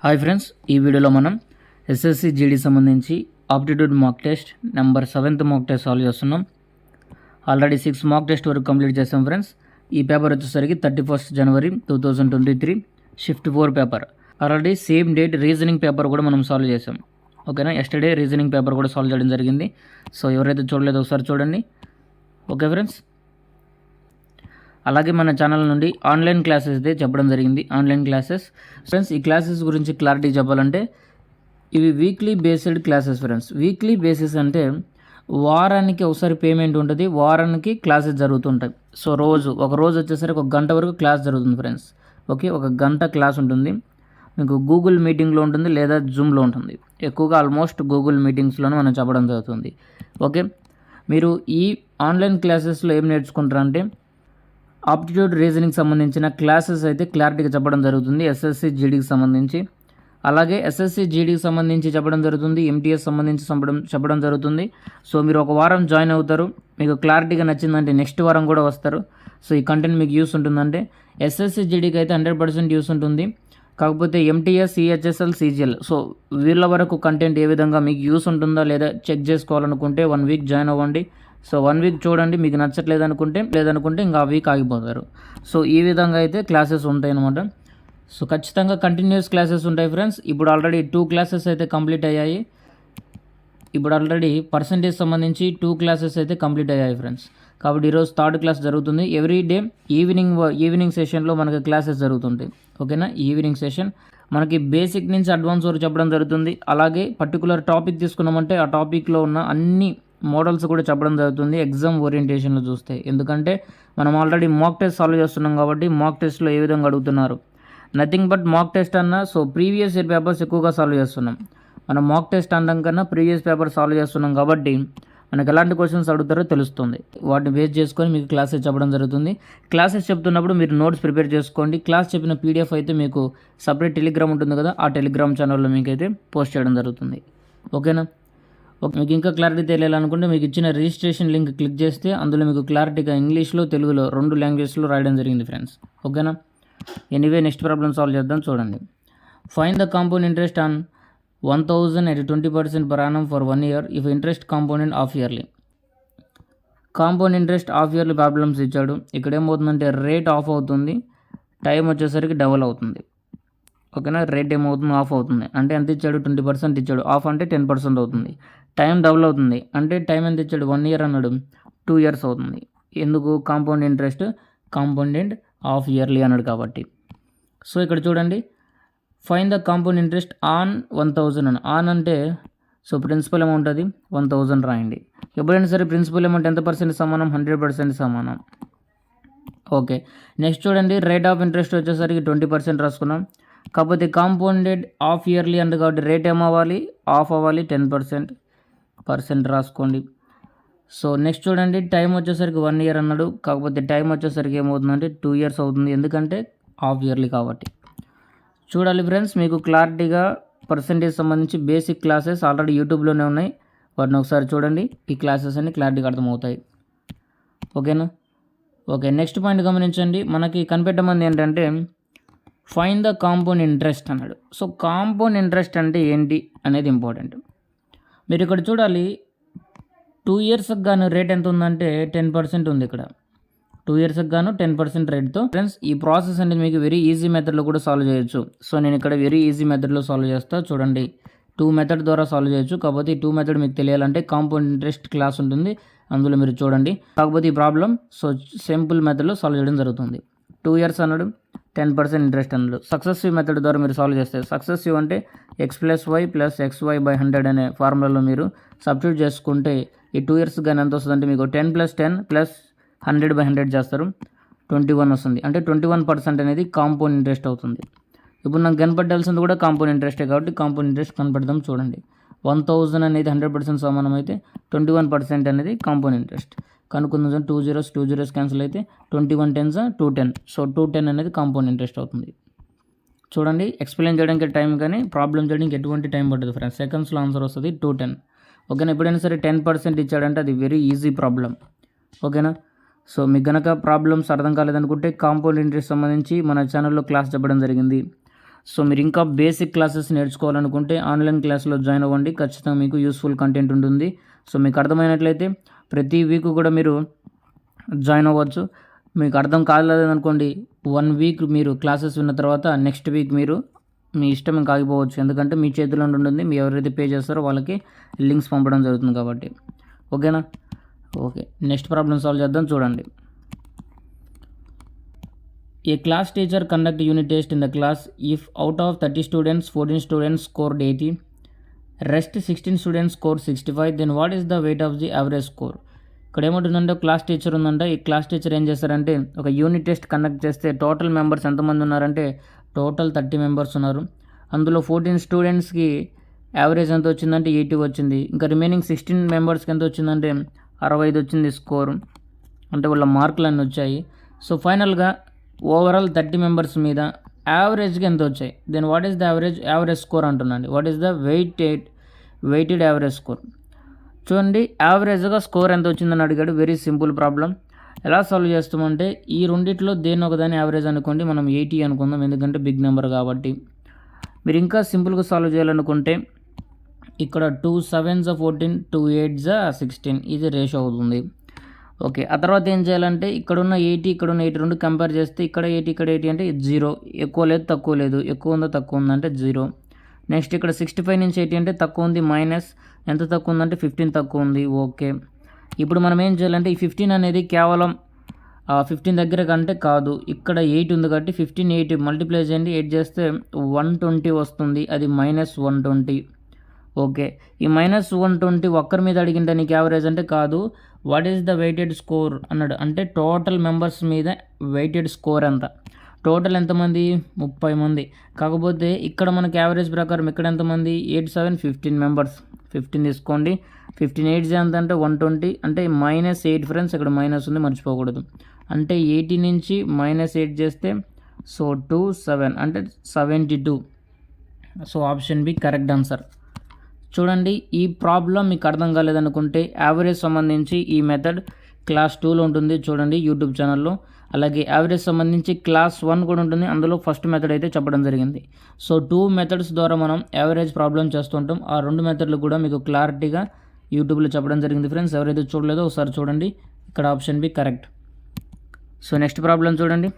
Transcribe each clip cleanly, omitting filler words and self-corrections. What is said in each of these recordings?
Hi friends, ఈ వీడియోలో మనం ఎస్ఎస్సి జీడీ సంబంధించి aptitude mock test number 7th mock test solve చేస్తున్నాం. ఆల్రెడీ 6 మాక్ టెస్ట్ వరకు కంప్లీట్ చేసాం ఫ్రెండ్స్. ఈ పేపర్ వచ్చేసరికి 31st January 2023 shift 4 paper. Already same date reasoning paper కూడా మనం సాల్వ్ చేసాం. ఓకేనా, ఎస్టర్డే రీజనింగ్ పేపర్ కూడా సాల్వ్ చేయడం జరిగింది. సో ఎవరైతే చూడలేదో ఒకసారి చూడండి. ఓకే ఫ్రెండ్స్, అలాగే మన ఛానల్ నుండి ఆన్లైన్ క్లాసెస్ అయితే చెప్పడం జరిగింది. ఆన్లైన్ క్లాసెస్ ఫ్రెండ్స్, ఈ క్లాసెస్ గురించి క్లారిటీ చెప్పాలంటే ఇవి weekly based classes friends. Weekly basis అంటే వారానికి ఒకసారి పేమెంట్ ఉంటుంది, వారానికి క్లాసెస్ జరుగుతుంటాయి. సో ఒక రోజు వచ్చేసరికి 1 గంట వరకు క్లాస్ జరుగుతుంది ఫ్రెండ్స్. ఓకే, 1 గంట క్లాస్ ఉంటుంది. మీకు గూగుల్ మీటింగ్లో ఉంటుంది లేదా జూమ్లో ఉంటుంది. ఎక్కువగా ఆల్మోస్ట్ గూగుల్ మీటింగ్స్లోనే మనం చెప్పడం జరుగుతుంది. ఓకే, మీరు ఈ ఆన్లైన్ క్లాసెస్లో ఏం నేర్చుకుంటారంటే ఆప్టిట్యూడ్ రీజనింగ్ సంబంధించిన క్లాసెస్ అయితే క్లారిటీగా చెప్పడం జరుగుతుంది. ఎస్ఎస్సి జీడీకి సంబంధించి, అలాగే ఎస్ఎస్సి జీడీకి సంబంధించి చెప్పడం జరుగుతుంది. ఎంటీఎస్ సంబంధించి చెప్పడం జరుగుతుంది. సో మీరు ఒక వారం జాయిన్ అవుతారు, మీకు క్లారిటీగా నచ్చిందంటే నెక్స్ట్ వారం కూడా వస్తారు. సో ఈ కంటెంట్ మీకు యూస్ ఉంటుందంటే ఎస్ఎస్సి జీడీకి అయితే 100% యూస్ ఉంటుంది. కాకపోతే ఎంటీఎస్, సిహెచ్ఎస్ఎల్, సిజిఎల్ సో వీళ్ళ వరకు కంటెంట్ ఏ విధంగా మీకు యూస్ ఉంటుందా లేదా చెక్ చేసుకోవాలనుకుంటే 1 వీక్ జాయిన్ అవ్వండి. సో 1 వీక్ చూడండి, మీకు నచ్చట్లేదనుకుంటే ఇంకా ఆ వీక్ ఆగిపోతారు. సో ఈ విధంగా అయితే క్లాసెస్ ఉంటాయి అన్నమాట. సో ఖచ్చితంగా కంటిన్యూస్ క్లాసెస్ ఉంటాయి ఫ్రెండ్స్. ఇప్పుడు ఆల్రెడీ 2 క్లాసెస్ అయితే కంప్లీట్ అయ్యాయి. ఇప్పుడు ఆల్రెడీ పర్సంటేజ్ సంబంధించి 2 క్లాసెస్ అయితే కంప్లీట్ అయ్యాయి ఫ్రెండ్స్. కాబట్టి ఈరోజు 3rd క్లాస్ జరుగుతుంది. ఎవ్రీ డే ఈవినింగ్ సెషన్లో మనకి క్లాసెస్ జరుగుతుంటాయి. ఓకేనా, ఈవినింగ్ సెషన్ మనకి బేసిక్ నుంచి అడ్వాన్స్ వరకు చెప్పడం జరుగుతుంది. అలాగే పర్టికులర్ టాపిక్ తీసుకున్నామంటే ఆ టాపిక్లో ఉన్న అన్ని మోడల్స్ కూడా చెప్పడం జరుగుతుంది ఎగ్జామ్ ఓరియంటేషన్లో చూస్తే. ఎందుకంటే మనం ఆల్రెడీ మాక్ టెస్ట్ సాల్వ్ చేస్తున్నాం కాబట్టి మాక్ టెస్ట్లో ఏ విధంగా అడుగుతున్నారు, నథింగ్ బట్ మాక్ టెస్ట్ అన్నా. సో ప్రీవియస్ ఇయర్ పేపర్స్ ఎక్కువగా సాల్వ్ చేస్తున్నాం. మనం మాక్ టెస్ట్ అనడం కన్నా ప్రీవియస్ పేపర్ సాల్వ్ చేస్తున్నాం కాబట్టి మనకు ఎలాంటి క్వశ్చన్స్ అడుగుతారో తెలుస్తుంది. వాటిని బేస్ చేసుకొని మీకు క్లాసెస్ చెప్పడం జరుగుతుంది. క్లాసెస్ చెప్తున్నప్పుడు మీరు నోట్స్ ప్రిపేర్ చేసుకోండి. క్లాస్ చెప్పిన పీడిఎఫ్ అయితే మీకు సపరేట్ టెలిగ్రామ్ ఉంటుంది కదా, ఆ టెలిగ్రామ్ ఛానల్లో మీకు అయితే పోస్ట్ చేయడం జరుగుతుంది. ఓకేనా, మీకు ఇంకా క్లారిటీ తెలియాలనుకుంటే మీకు ఇచ్చిన రిజిస్ట్రేషన్ లింక్ క్లిక్ చేస్తే అందులో మీకు క్లారిటీగా ఇంగ్లీష్లో, తెలుగులో 2 లాంగ్వేజ్లో రాయడం జరిగింది ఫ్రెండ్స్. ఓకేనా, ఎనీవే నెక్స్ట్ ప్రాబ్లం సాల్వ్ చేద్దాం. చూడండి, find the compound interest on 1000 at 20% per annum for 1 year if interest component half yearly. Compound interest half yearly problems ఇచ్చాడు. ఇక్కడ ఏమవుతుందంటే రేట్ ఆఫ్ అవుతుంది, టైం వచ్చేసరికి డబల్ అవుతుంది. ఓకేనా, రేట్ ఏమవుతుంది, ఆఫ్ అవుతుంది. అంటే ఎంత ఇచ్చాడు, 20% ఇచ్చాడు. ఆఫ్ అంటే 10% అవుతుంది. టైం డబుల్ అవుతుంది. అంటే టైం ఎంత ఇచ్చాడు, 1 year అన్నాడు, 2 years అవుతుంది. ఎందుకు, compound interest compounded half yearly అన్నాడు కాబట్టి. సో ఇక్కడ చూడండి, find the compound interest on 1000 అని. ఆన్ అంటే సో ప్రిన్సిపల్ అమౌంట్ అది 1000 రాయండి. ఎప్పుడైనా సరే ప్రిన్సిపల్ అమౌంట్ ఎంత పర్సెంట్ సమానం, 100% సమానం. ఓకే, నెక్స్ట్ చూడండి, రేట్ ఆఫ్ ఇంట్రెస్ట్ వచ్చేసరికి 20% రాసుకున్నాం. కాకపోతే కాంపౌండెడ్ హాఫ్ ఇయర్లీ అంటే కాబట్టి రేట్ ఏమవ్వాలి, ఆఫ్ అవ్వాలి, 10% రాసుకోండి. సో నెక్స్ట్ చూడండి, టైం వచ్చేసరికి 1 year అన్నాడు. కాకపోతే టైం వచ్చేసరికి ఏమవుతుందంటే 2 years అవుతుంది. ఎందుకంటే హాఫ్ ఇయర్లీ కాబట్టి. చూడాలి ఫ్రెండ్స్, మీకు క్లారిటీగా పర్సంటేజ్ సంబంధించి బేసిక్ క్లాసెస్ ఆల్రెడీ యూట్యూబ్లోనే ఉన్నాయి. వాటిని ఒకసారి చూడండి, ఈ క్లాసెస్ అన్ని క్లారిటీగా అర్థమవుతాయి. ఓకేనా, ఓకే, నెక్స్ట్ పాయింట్ గమనించండి. మనకి కనిపెట్టమంది ఏంటంటే ఫైండ్ ద కాంపౌండ్ ఇంట్రెస్ట్ అన్నాడు. సో కాంపౌండ్ ఇంట్రెస్ట్ అంటే ఏంటి అనేది ఇంపార్టెంట్. మీరు ఇక్కడ చూడాలి, 2 yearsకి గాను రేట్ ఎంత ఉందంటే 10% ఉంది. ఇక్కడ 2 yearsకి గాను 10% రేట్తో ఫ్రెండ్స్ ఈ ప్రాసెస్ అనేది మీకు వెరీ ఈజీ మెథడ్లో కూడా సాల్వ్ చేయొచ్చు. సో నేను ఇక్కడ వెరీ ఈజీ మెథడ్లో సాల్వ్ చేస్తా. చూడండి, 2 మెథడ్ ద్వారా సాల్వ్ చేయొచ్చు. కాకపోతే ఈ 2 మెథడ్ మీకు తెలియాలంటే కాంపౌండ్ ఇంట్రెస్ట్ క్లాస్ ఉంటుంది, అందులో మీరు చూడండి. కాకపోతే ఈ ప్రాబ్లం సో సింపుల్ మెథడ్లో సాల్వ్ చేయడం జరుగుతుంది. 2 years అన్నాడు, 10% ఇంట్రెస్ట్ అన్నాడు. సక్సెసివ్ మెథడ్ ద్వారా మీరు సాల్వ్ చేస్తారు. సక్సెసివ్ అంటే x + y + xy/100 అనే ఫార్ములాలో మీరు సబ్స్టిట్యూట్ చేసుకుంటే ఈ 2 years కానీ ఎంత వస్తుంది అంటే మీకు 10 + 10 + 100/100 చేస్తారు, 21 వస్తుంది. అంటే 21% అనేది కాంపౌండ్ ఇంట్రెస్ట్ అవుతుంది. ఇప్పుడు నాకు కనపడాల్సింది కూడా కాంపౌండ్ ఇంట్రెస్టే కాబట్టి కాంపౌండ్ ఇంట్రెస్ట్ కనపడదాం. చూడండి, 1000 అనేది 100% సమానం అయితే 21% అనేది కాంపౌండ్ ఇంట్రెస్ట్ కనుక్కుందాం. 2 zeros క్యాన్సిల్ అయితే 21 10s 210. సో 210 అనేది కాంపౌండ్ ఇంట్రెస్ట్ అవుతుంది. చూడండి, ఎక్స్ప్లెయిన్ చేయడానికి టైం కానీ ప్రాబ్లం చేయడానికి ఎటువంటి టైం పడుతుంది ఫ్రెండ్స్. సెకండ్స్లో ఆన్సర్ వస్తుంది 210. ఓకేనా, ఎప్పుడైనా సరే 10% ఇచ్చాడంటే అది వెరీ ఈజీ ప్రాబ్లం. ఓకేనా, సో మీకు గనక ప్రాబ్లమ్స్ అర్థం కాలేదనుకుంటే కాంపౌండ్ ఇంట్రెస్ట్ సంబంధించి మన ఛానల్లో క్లాస్ చెప్పడం జరిగింది. సో మీరు ఇంకా బేసిక్ క్లాసెస్ నేర్చుకోవాలనుకుంటే ఆన్లైన్ క్లాస్లో జాయిన్ అవ్వండి, ఖచ్చితంగా మీకు యూస్ఫుల్ కంటెంట్ ఉంటుంది. సో మీకు అర్థమైనట్లయితే ప్రతి వీక్ కూడా మీరు జాయిన్ అవ్వచ్చు. మీకు అర్థం కాలేదనుకోండి, 1 వీక్ మీరు క్లాసెస్ విన్న తర్వాత నెక్స్ట్ వీక్ మీరు మీ ఇష్టం ఇంకా ఆగిపోవచ్చు. ఎందుకంటే మీ చేతిలో ఉంటుంది, మీరు ఎవరైతే పే చేస్తారో వాళ్ళకి లింక్స్ పంపడం జరుగుతుంది కాబట్టి. ఓకేనా? ఓకే, నెక్స్ట్ ప్రాబ్లం సాల్వ్ చేద్దాం. చూడండి. A class teacher conduct unit test in the class if out of 30 students 14 students scored 80, rest 16 students scored 65, then what is the weight of the average score? ఇక్కడ ఏమంటుందంటే class teacher ఉందంటే ఈ class teacher ఏం చేస్తారంటే ఒక unit test conduct చేస్తే total members ఎంతమంది ఉన్నారంటే టోటల్ 30 మెంబర్స్ ఉన్నారు. అందులో 14 స్టూడెంట్స్కి యావరేజ్ ఎంత వచ్చిందంటే 80 వచ్చింది. ఇంకా రిమైనింగ్ 16 మెంబర్స్కి ఎంత వచ్చిందంటే 65 వచ్చింది స్కోర్, అంటే వాళ్ళ మార్కులు అన్నీ వచ్చాయి. సో ఫైనల్గా ఓవరాల్ 30 మెంబర్స్ మీద యావరేజ్గా ఎంత వచ్చాయి, then what is the average score అంటున్నాండి. What is the weighted average score. చూడండి, యావరేజ్గా స్కోర్ ఎంత వచ్చిందని అడిగాడు. Very simple problem. ఎలా సాల్వ్ చేస్తామంటే ఈ రెండిట్లో దేని ఒకదాని యావరేజ్ అనుకోండి, మనం 80 అనుకుందాం, ఎందుకంటే బిగ్ నెంబర్ కాబట్టి. మీరు ఇంకా సింపుల్గా సాల్వ్ చేయాలనుకుంటే ఇక్కడ 2 7s 14, 2 8s 16 ఇది రేషియో అవుతుంది. ఓకే, ఆ తర్వాత ఏం చేయాలంటే ఇక్కడున్న 80 ఇక్కడున్న 80 రెండు కంపేర్ చేస్తే ఇక్కడ 80 ఇక్కడ 80 అంటే 0, ఎక్కువ లేదు తక్కువ లేదు, ఎక్కువ ఉందో తక్కువ ఉందంటే 0. నెక్స్ట్ ఇక్కడ 65 నుంచి 80 అంటే తక్కువ ఉంది, మైనస్ ఎంత తక్కువ ఉందంటే 15 తక్కువ ఉంది. ఓకే, ఇప్పుడు మనం ఏం చేయాలంటే ఈ 15 అనేది కేవలం 15 దగ్గర కంటే కాదు, ఇక్కడ 8 ఉంది కాబట్టి 15 8 మల్టిప్లై చేయండి, 8 చేస్తే 120 వస్తుంది, అది -120. ఓకే, ఈ -120 ఒక్కరి మీద అడిగింటే నీకు యావరేజ్ అంటే కాదు, what is the weighted score అన్నాడు. అంటే టోటల్ మెంబర్స్ మీద వెయిటెడ్ స్కోర్ ఎంత, టోటల్ ఎంతమంది 30 మంది. కాకపోతే ఇక్కడ మనకి యావరేజ్ ప్రకారం ఇక్కడ ఎంతమంది 8 7 15 మెంబర్స్, 15 తీసుకోండి. 15 8 ఎంత అంటే 120, అంటే -8 ఫ్రెండ్స్, ఇక్కడ మైనస్ ఉంది మర్చిపోకూడదు. అంటే 80 నుంచి -8 చేస్తే సో 2 7 అంటే 72. So option B correct answer. చూడండి, ఈ ప్రాబ్లం మీకు అర్థం కాలేదనుకుంటే యావరేజ్ సంబంధించి ఈ మెథడ్ క్లాస్ 2లో ఉంటుంది, చూడండి యూట్యూబ్ ఛానల్లో. అలాగే యావరేజ్ సంబంధించి క్లాస్ 1 కూడా ఉంటుంది, అందులో ఫస్ట్ మెథడ్ అయితే చెప్పడం జరిగింది. సో 2 మెథడ్స్ ద్వారా మనం యావరేజ్ ప్రాబ్లం చేస్తుంటాం. ఆ 2 మెథడ్లు కూడా మీకు క్లారిటీగా యూట్యూబ్లో చెప్పడం జరిగింది ఫ్రెండ్స్. ఎవరైతే చూడలేదో ఒకసారి చూడండి, ఇక్కడ option B correct. So next problem చూడండి.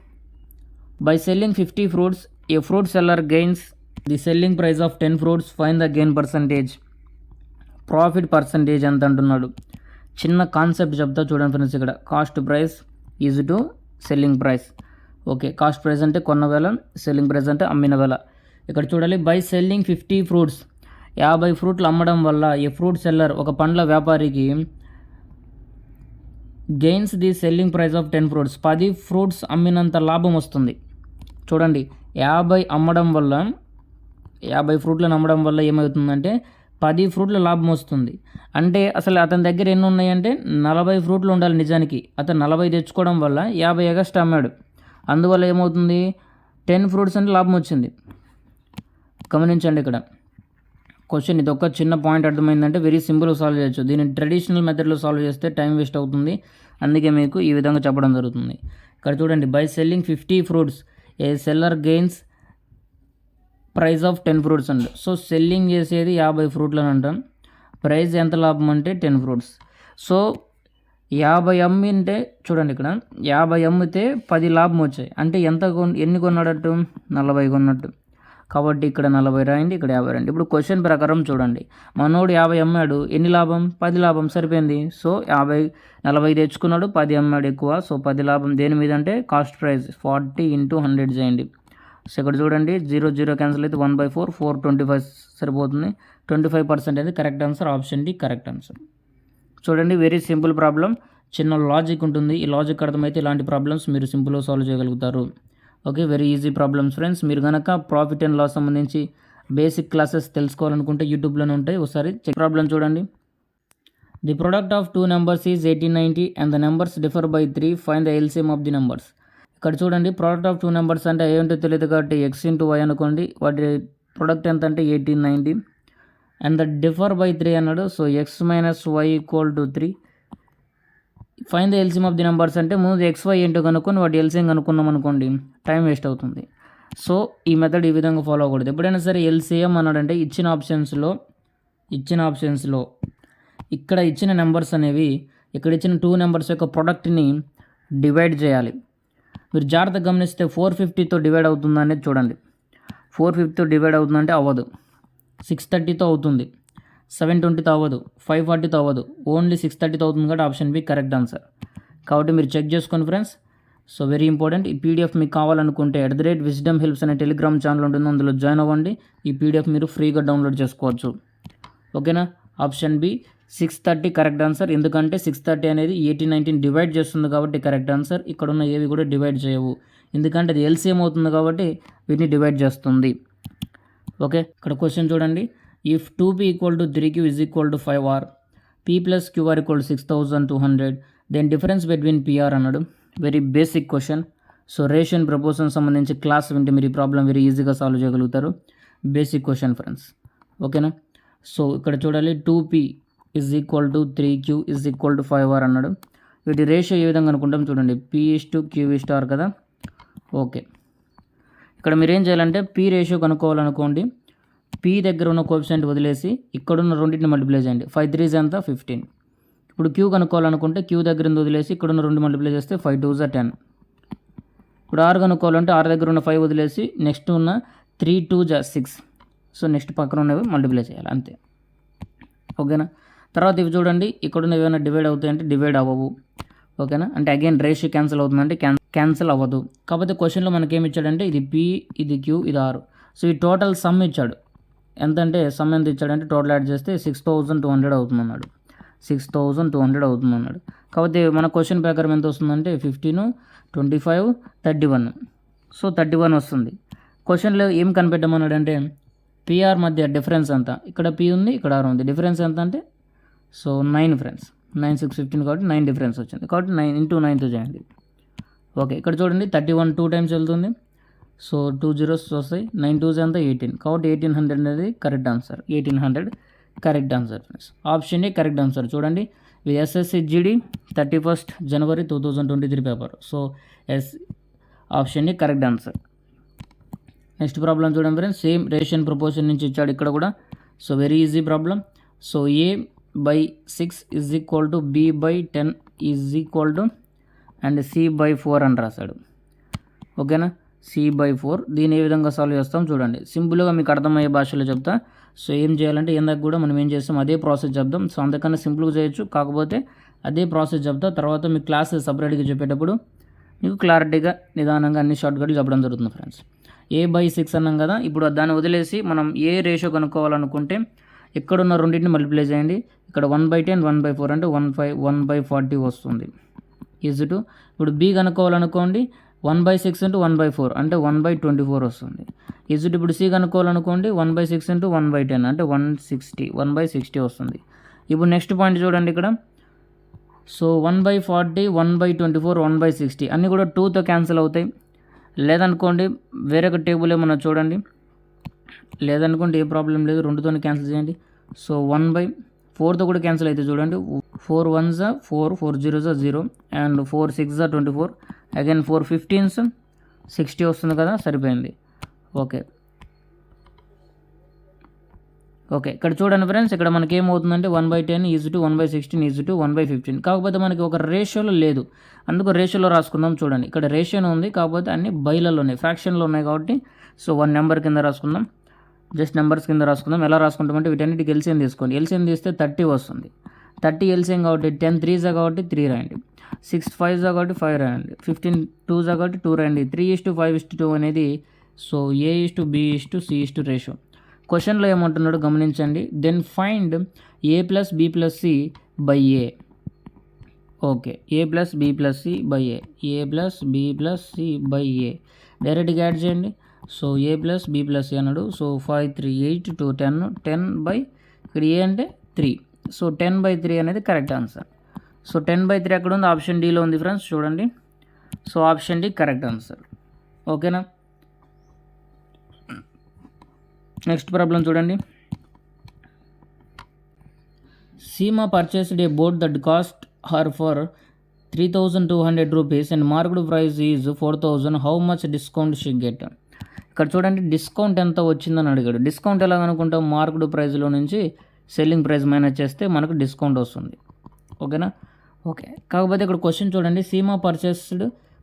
By selling 50 fruits a fruit seller gains the selling price of 10 fruits, find the gain percentage. Profit percentage ఎంత అంటున్నాడు. చిన్న కాన్సెప్ట్ చెప్తా చూడండి ఫ్రెండ్స్. ఇక్కడ cost price is to selling price. Okay, cost price అంటే కొన్న వేల, సెల్లింగ్ ప్రైస్ అంటే అమ్మిన వేల. ఇక్కడ చూడాలి, బై సెల్లింగ్ 50 ఫ్రూట్స్ 50 ఫ్రూట్లు అమ్మడం వల్ల ఏ ఫ్రూట్ సెల్లర్ ఒక పండ్ల వ్యాపారికి gains the selling price of 10 fruits 10 fruits అమ్మినంత లాభం వస్తుంది. చూడండి, 50 అమ్మడం వల్ల 50 ఫ్రూట్లను అమ్మడం వల్ల ఏమవుతుందంటే 10 ఫ్రూట్ల లాభం వస్తుంది. అంటే అసలు అతని దగ్గర ఎన్ని ఉన్నాయంటే 40 ఫ్రూట్లు ఉండాలి నిజానికి, అతను 40 తెచ్చుకోవడం వల్ల 50 ఎగస్ట్రా అమ్మాడు. అందువల్ల ఏమవుతుంది 10 ఫ్రూట్స్ అంటే లాభం వచ్చింది. గమనించండి, ఇక్కడ క్వశ్చన్ ఇది ఒక చిన్న పాయింట్ అర్థమైందంటే వెరీ సింపుల్గా సాల్వ్ చేయొచ్చు. దీన్ని ట్రెడిషనల్ మెథడ్లో సాల్వ్ చేస్తే టైం వేస్ట్ అవుతుంది, అందుకే మీకు ఈ విధంగా చెప్పడం జరుగుతుంది. ఇక్కడ చూడండి, by selling 50 fruits A seller gains price of 10 fruits అండి. సో సెల్లింగ్ చేసేది 50 ఫ్రూట్లని అంటాం, ప్రైస్ ఎంత లాభం అంటే 10 ఫ్రూట్స్. సో 50 అమ్మింటే చూడండి, ఇక్కడ 50 అమ్మితే 10 లాభం వచ్చాయి, అంటే ఎన్ని కొన్నాడట్టు 40 కొన్నట్టు. కాబట్టి ఇక్కడ 40 రాయండి, ఇక్కడ 50 రాయండి. ఇప్పుడు క్వశ్చన్ ప్రకారం చూడండి, మనోడు 50 అమ్మాడు, ఎన్ని లాభం 10 లాభం, సరిపోయింది. సో 40 తెచ్చుకున్నాడు, 10 అమ్మాడు ఎక్కువ, సో 10 లాభం. దేని మీద అంటే కాస్ట్ ప్రైస్ 40 × 100 చేయండి. సో ఇక్కడ చూడండి 0 0 క్యాన్సిల్ అయితే 1/4 425 సరిపోతుంది. 25% అనేది correct answer, option D correct answer. చూడండి, వెరీ సింపుల్ ప్రాబ్లం, చిన్న లాజిక్ ఉంటుంది. ఈ లాజిక్ అర్థమైతే ఇలాంటి ప్రాబ్లమ్స్ మీరు సింపుల్గా సాల్వ్ చేయగలుగుతారు. Okay, very easy problems friends. మీరు కనుక ప్రాఫిట్ అండ్ లాస్ సంబంధించి బేసిక్ క్లాసెస్ తెలుసుకోవాలనుకుంటే యూట్యూబ్లోనే ఉంటాయి, ఒకసారి చెక్. ప్రాబ్లం చూడండి. The product of 2 numbers is 1890 and the numbers differ by 3, find the LCM of the numbers. ఇక్కడ చూడండి, ప్రోడక్ట్ ఆఫ్ 2 నెంబర్స్ అంటే ఏంటో తెలియదు కాబట్టి x × y అనుకోండి. వాటి ప్రొడక్ట్ ఎంత అంటే 1890 అండ్ ద డిఫర్ బై 3 అన్నాడు. So x - y = 3. Fine the LCM of the numbers అంటే ముందు XY ఏంటో కనుక్కొని వాటి ఎల్సిఎం కనుక్కున్నాం అనుకోండి, టైం వేస్ట్ అవుతుంది. సో ఈ మెథడ్ ఈ విధంగా ఫాలో అవ్వకూడదు. ఎప్పుడైనా సరే ఎల్సిఎం అన్నాడంటే ఇచ్చిన ఆప్షన్స్లో ఇక్కడ ఇచ్చిన నెంబర్స్ అనేవి ఇక్కడ ఇచ్చిన 2 నెంబర్స్ యొక్క ప్రొడక్ట్ని డివైడ్ చేయాలి. మీరు జాగ్రత్తగా గమనిస్తే 450తో డివైడ్ అవుతుందా అనేది చూడండి. 450తో డివైడ్ అవుతుందంటే అవ్వదు. 630తో అవుతుంది, 720తో అవ్వదు, 540తో అవ్వదు, ఓన్లీ 630తో అవుతుంది కాబట్టి ఆప్షన్ బి కరెక్ట్ ఆన్సర్. కాబట్టి మీరు చెక్ చేసుకోండి ఫ్రెండ్స్. So very important. ఈ పీడిఎఫ్ మీకు కావాలనుకుంటే @wisdom helps అనే టెలిగ్రామ్ ఛానల్ ఉంటుంది, అందులో జాయిన్ అవ్వండి. ఈ పీడిఎఫ్ మీరు ఫ్రీగా డౌన్లోడ్ చేసుకోవచ్చు. ఓకేనా. Option B 630 correct answer. ఎందుకంటే 630 అనేది 1819 డివైడ్ చేస్తుంది కాబట్టి కరెక్ట్ ఆన్సర్. ఇక్కడ ఉన్న ఏవి కూడా డివైడ్ చేయవు, ఎందుకంటే అది ఎల్సిఎం అవుతుంది కాబట్టి వీటిని డివైడ్ చేస్తుంది. ఓకే, ఇక్కడ క్వశ్చన్ చూడండి. If 2p = 3q = 5r, p + qr = 6200, then difference between pr అన్నాడు. Very basic question. So ratio proportion సంబంధించి క్లాస్ వింటే మీరు ఈ ప్రాబ్లం వెరీ ఈజీగా సాల్వ్ చేయగలుగుతారు. Basic question friends. ఓకేనా. సో ఇక్కడ చూడాలి 2p = 3q = 5r అన్నాడు. వీటి రేషియో ఏ విధంగా అనుకుంటాం చూడండి. p/q/r కదా. ఓకే, ఇక్కడ మీరు ఏం చేయాలంటే p రేషియో కనుక్కోవాలనుకోండి. p దగ్గర ఉన్న కోఎఫిషియంట్ వదిలేసి ఇక్కడున్న రెండింటిని మల్టిప్లై చేయండి. 5 3s ఎంత 15. ఇప్పుడు q కనుక్కోవాలనుకుంటే q దగ్గర వదిలేసి ఇక్కడున్న 2 మల్టిప్లై చేస్తే 5 2s 10. ఇప్పుడు r కనుక్కోవాలంటే r దగ్గర ఉన్న 5 వదిలేసి నెక్స్ట్ ఉన్న 3 2s 6. సో నెక్స్ట్ పక్కన ఉన్నవి మల్టిప్లై చేయాలి అంతే. ఓకేనా. తర్వాత ఇవి చూడండి, ఇక్కడున్న ఏమైనా డివైడ్ అవుతాయంటే డివైడ్ అవ్వవు. ఓకేనా. అంటే అగైన్ రేషియో క్యాన్సిల్ అవుతుందంటే క్యాన్సిల్ అవ్వదు. కాకపోతే క్వశ్చన్లో మనకి ఏమి ఇచ్చాడంటే ఇది p, ఇది q, ఇది r. సో ఈ టోటల్ సమ్ ఇచ్చాడు. ఎంత అంటే సమ్ ఎంత ఇచ్చాడంటే టోటల్ యాడ్ చేస్తే 6200 అవుతుందన్నాడు. 6200 అవుతుందన్నాడు. కాకపోతే మన క్వశ్చన్ ప్రకారం ఎంత వస్తుందంటే 15 25 31. సో 31 వస్తుంది. క్వశ్చన్లో ఏం కనిపెట్టమన్నాడు అంటే పిఆర్ మధ్య డిఫరెన్స్ ఎంత. ఇక్కడ p ఉంది, ఇక్కడ r ఉంది. డిఫరెన్స్ ఎంత అంటే సో 9 ఫ్రెండ్స్. 9 6 15 కాబట్టి 9 డిఫరెన్స్ వచ్చింది. కాబట్టి 9 × 9తో చేయండి. ఓకే, ఇక్కడ చూడండి 31 2 టైమ్స్ వెళ్తుంది. సో 2 zeros వస్తాయి. 9 2s ఎంత 18. కాబట్టి 1800 అనేది correct answer. 1800 correct answer friends. Option A correct answer. చూడండి ఇది SSC GD 31st January 2023 paper. So option A correct answer. Next problem చూడండి ఫ్రెండ్స్. సేమ్ రేషియో ప్రపోర్షన్ నుంచి ఇచ్చాడు ఇక్కడ కూడా. So very easy problem. So a/6 = b/10 and c/4 అని రాశాడు. ఓకేనా. c/4 దీన్ని ఏ విధంగా సాల్వ్ చేస్తాం చూడండి. సింపుల్గా మీకు అర్థమయ్యే భాషలో చెప్తా. సో ఏం చేయాలంటే ఇందాక కూడా మనం ఏం చేస్తాం అదే ప్రాసెస్ చెప్దాం. సో అందుకన్నా సింపుల్గా చేయొచ్చు, కాకపోతే అదే ప్రాసెస్ చెప్తా. తర్వాత మీ క్లాసెస్ సపరేట్గా చెప్పేటప్పుడు మీకు క్లారిటీగా నిదానంగా అన్ని షార్ట్కట్లు చెప్పడం జరుగుతుంది ఫ్రెండ్స్. a/6 అన్నాం కదా. ఇప్పుడు దాన్ని వదిలేసి మనం ఏ రేషియో కనుక్కోవాలనుకుంటే ఇక్కడున్న రెండింటిని మల్టిప్లై చేయండి. ఇక్కడ 1/10 1/4 అంటే 1/40 వస్తుంది. ఈజ్2. ఇప్పుడు b కనుక్కోవాలనుకోండి 1/6 × 1/4 అంటే 1/24 వస్తుంది. ఈజ్2. ఇప్పుడు c కనుక్కోవాలనుకోండి 1/6 × 1/10 అంటే 1/60 వస్తుంది. ఇప్పుడు నెక్స్ట్ పాయింట్ చూడండి ఇక్కడ. సో 1/40 1/24 1/60 అన్నీ కూడా 2తో క్యాన్సిల్ అవుతాయి. లేదనుకోండి వేరే ఒక టేబుల్ ఏమన్నా చూడండి. లేదనుకోండి ఏ ప్రాబ్లం లేదు, 2తో క్యాన్సిల్ చేయండి. సో 1/4తో కూడా క్యాన్సిల్ అయితే చూడండి. 4 1s 4 4 0s 0 and 4 6s 24 again 4 15s 60 వస్తుంది కదా, సరిపోయింది. ఓకే ఇక్కడ చూడండి ఫ్రెండ్స్. ఇక్కడ మనకి ఏమవుతుందంటే 1/10 ఈజ్2 1/16 ఈజ్2 1/15. కాకపోతే మనకి ఒక రేషియోలో లేదు, అందుకు రేషియోలో రాసుకుందాం. చూడండి ఇక్కడ రేషియోలో ఉంది, కాకపోతే అన్ని బైలలో ఉన్నాయి, ఫ్రాక్షన్లో ఉన్నాయి కాబట్టి సో 1 నెంబర్ కింద రాసుకుందాం. జస్ట్ నెంబర్స్ కింద రాసుకుందాం. ఎలా రాసుకుంటామంటే వీటన్నిటికి ఎల్సిఎం తీసుకోండి. ఎల్సిఎం తీస్తే 30 వస్తుంది. 30 ఎల్సిఎం కాబట్టి 10 3s కాబట్టి 3 రాయండి. 6 5s కాబట్టి 5 రాయండి. 15 2s కాబట్టి 2 రాయండి. 3:5:2 అనేది సో a/b/c రేషియో. క్వశ్చన్లో ఏమంటున్నాడు గమనించండి. Then find a + b + c/a. Okay, a + b + c/a, a + b + c/a డైరెక్ట్గా యాడ్ చేయండి. సో a + b + c అన్నాడు. సో 5 3 8 2 10 10 ఇక్కడ a అంటే 3. సో 10/3 అనేది కరెక్ట్ ఆన్సర్. సో 10/3 ఎక్కడ ఉంది? ఆప్షన్ డీలో ఉంది ఫ్రెండ్స్, చూడండి. So option D correct answer. ఓకేనా. నెక్స్ట్ ప్రాబ్లం చూడండి. Seema purchased a boat that cost her for 3200 rupees and marked price is 4000. How much discount she get? ఇక్కడ చూడండి డిస్కౌంట్ ఎంత వచ్చిందని అడిగాడు. డిస్కౌంట్ ఎలా కనుక్కుంటాం? మార్క్డ్ ప్రైస్లో నుంచి సెల్లింగ్ ప్రైస్ మైనస్ చేస్తే మనకు డిస్కౌంట్ వస్తుంది. ఓకేనా? ఓకే. కాకపోతే ఇక్కడ క్వశ్చన్ చూడండి, సీమా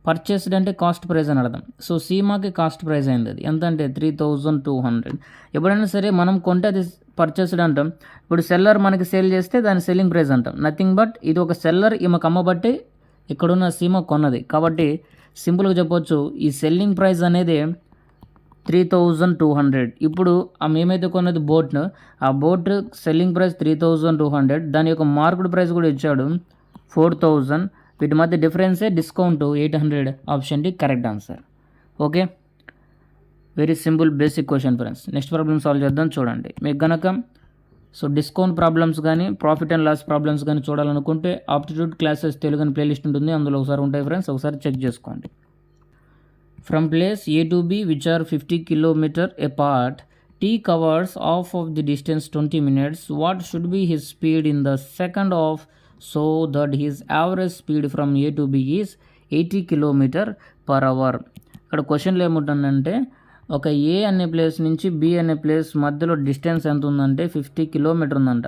పర్చేస్డ్ అంటే కాస్ట్ ప్రైస్ అని అర్థం. సో సీమాకి కాస్ట్ ప్రైస్ అయింది, అది ఎంత అంటే 3200. ఎప్పుడైనా సరే మనం కొంటే అది పర్చేస్డ్ అంటాం. ఇప్పుడు సెల్లర్ మనకి సేల్ చేస్తే దాని సెల్లింగ్ ప్రైస్ అంటాం. నథింగ్ బట్ ఇది ఒక సెల్లర్ ఈమెకు అమ్మబట్టి ఇక్కడున్న సీమ కొన్నది, కాబట్టి సింపుల్గా చెప్పొచ్చు ఈ సెల్లింగ్ ప్రైస్ అనేది 3200. ఇప్పుడు ఆమె ఏమైతే కొన్నది బోట్ను, ఆ బోట్ సెల్లింగ్ ప్రైస్ 3200, దాని యొక్క మార్కెట్ ప్రైస్ కూడా ఇచ్చాడు 4000. వీటి మధ్య డిఫరెన్సే discount 800. Option D correct answer. Okay, very simple basic question friends. Next problem solve చేద్దాం. చూడండి, మీకు గనక సో డిస్కౌంట్ ప్రాబ్లమ్స్ కానీ ప్రాఫిట్ అండ్ లాస్ ప్రాబ్లమ్స్ కానీ చూడాలనుకుంటే ఆప్టిట్యూడ్ క్లాసెస్ తెలుగు అని ప్లేలిస్ట్ ఉంటుంది, అందులో ఒకసారి ఉంటాయి ఫ్రెండ్స్, ఒకసారి చెక్ చేసుకోండి. From place A to B, which are 50 km apart, T covers half of the distance 20 minutes. What should be his speed in the second half so that his average speed from A to B is 80 km per hour? ఇక్కడ క్వశ్చన్లో ఏముంటుందంటే, ఒక ఏ అనే place నుంచి B అనే place మధ్యలో distance ఎంత ఉందంటే 50 కిలోమీటర్ ఉందంట.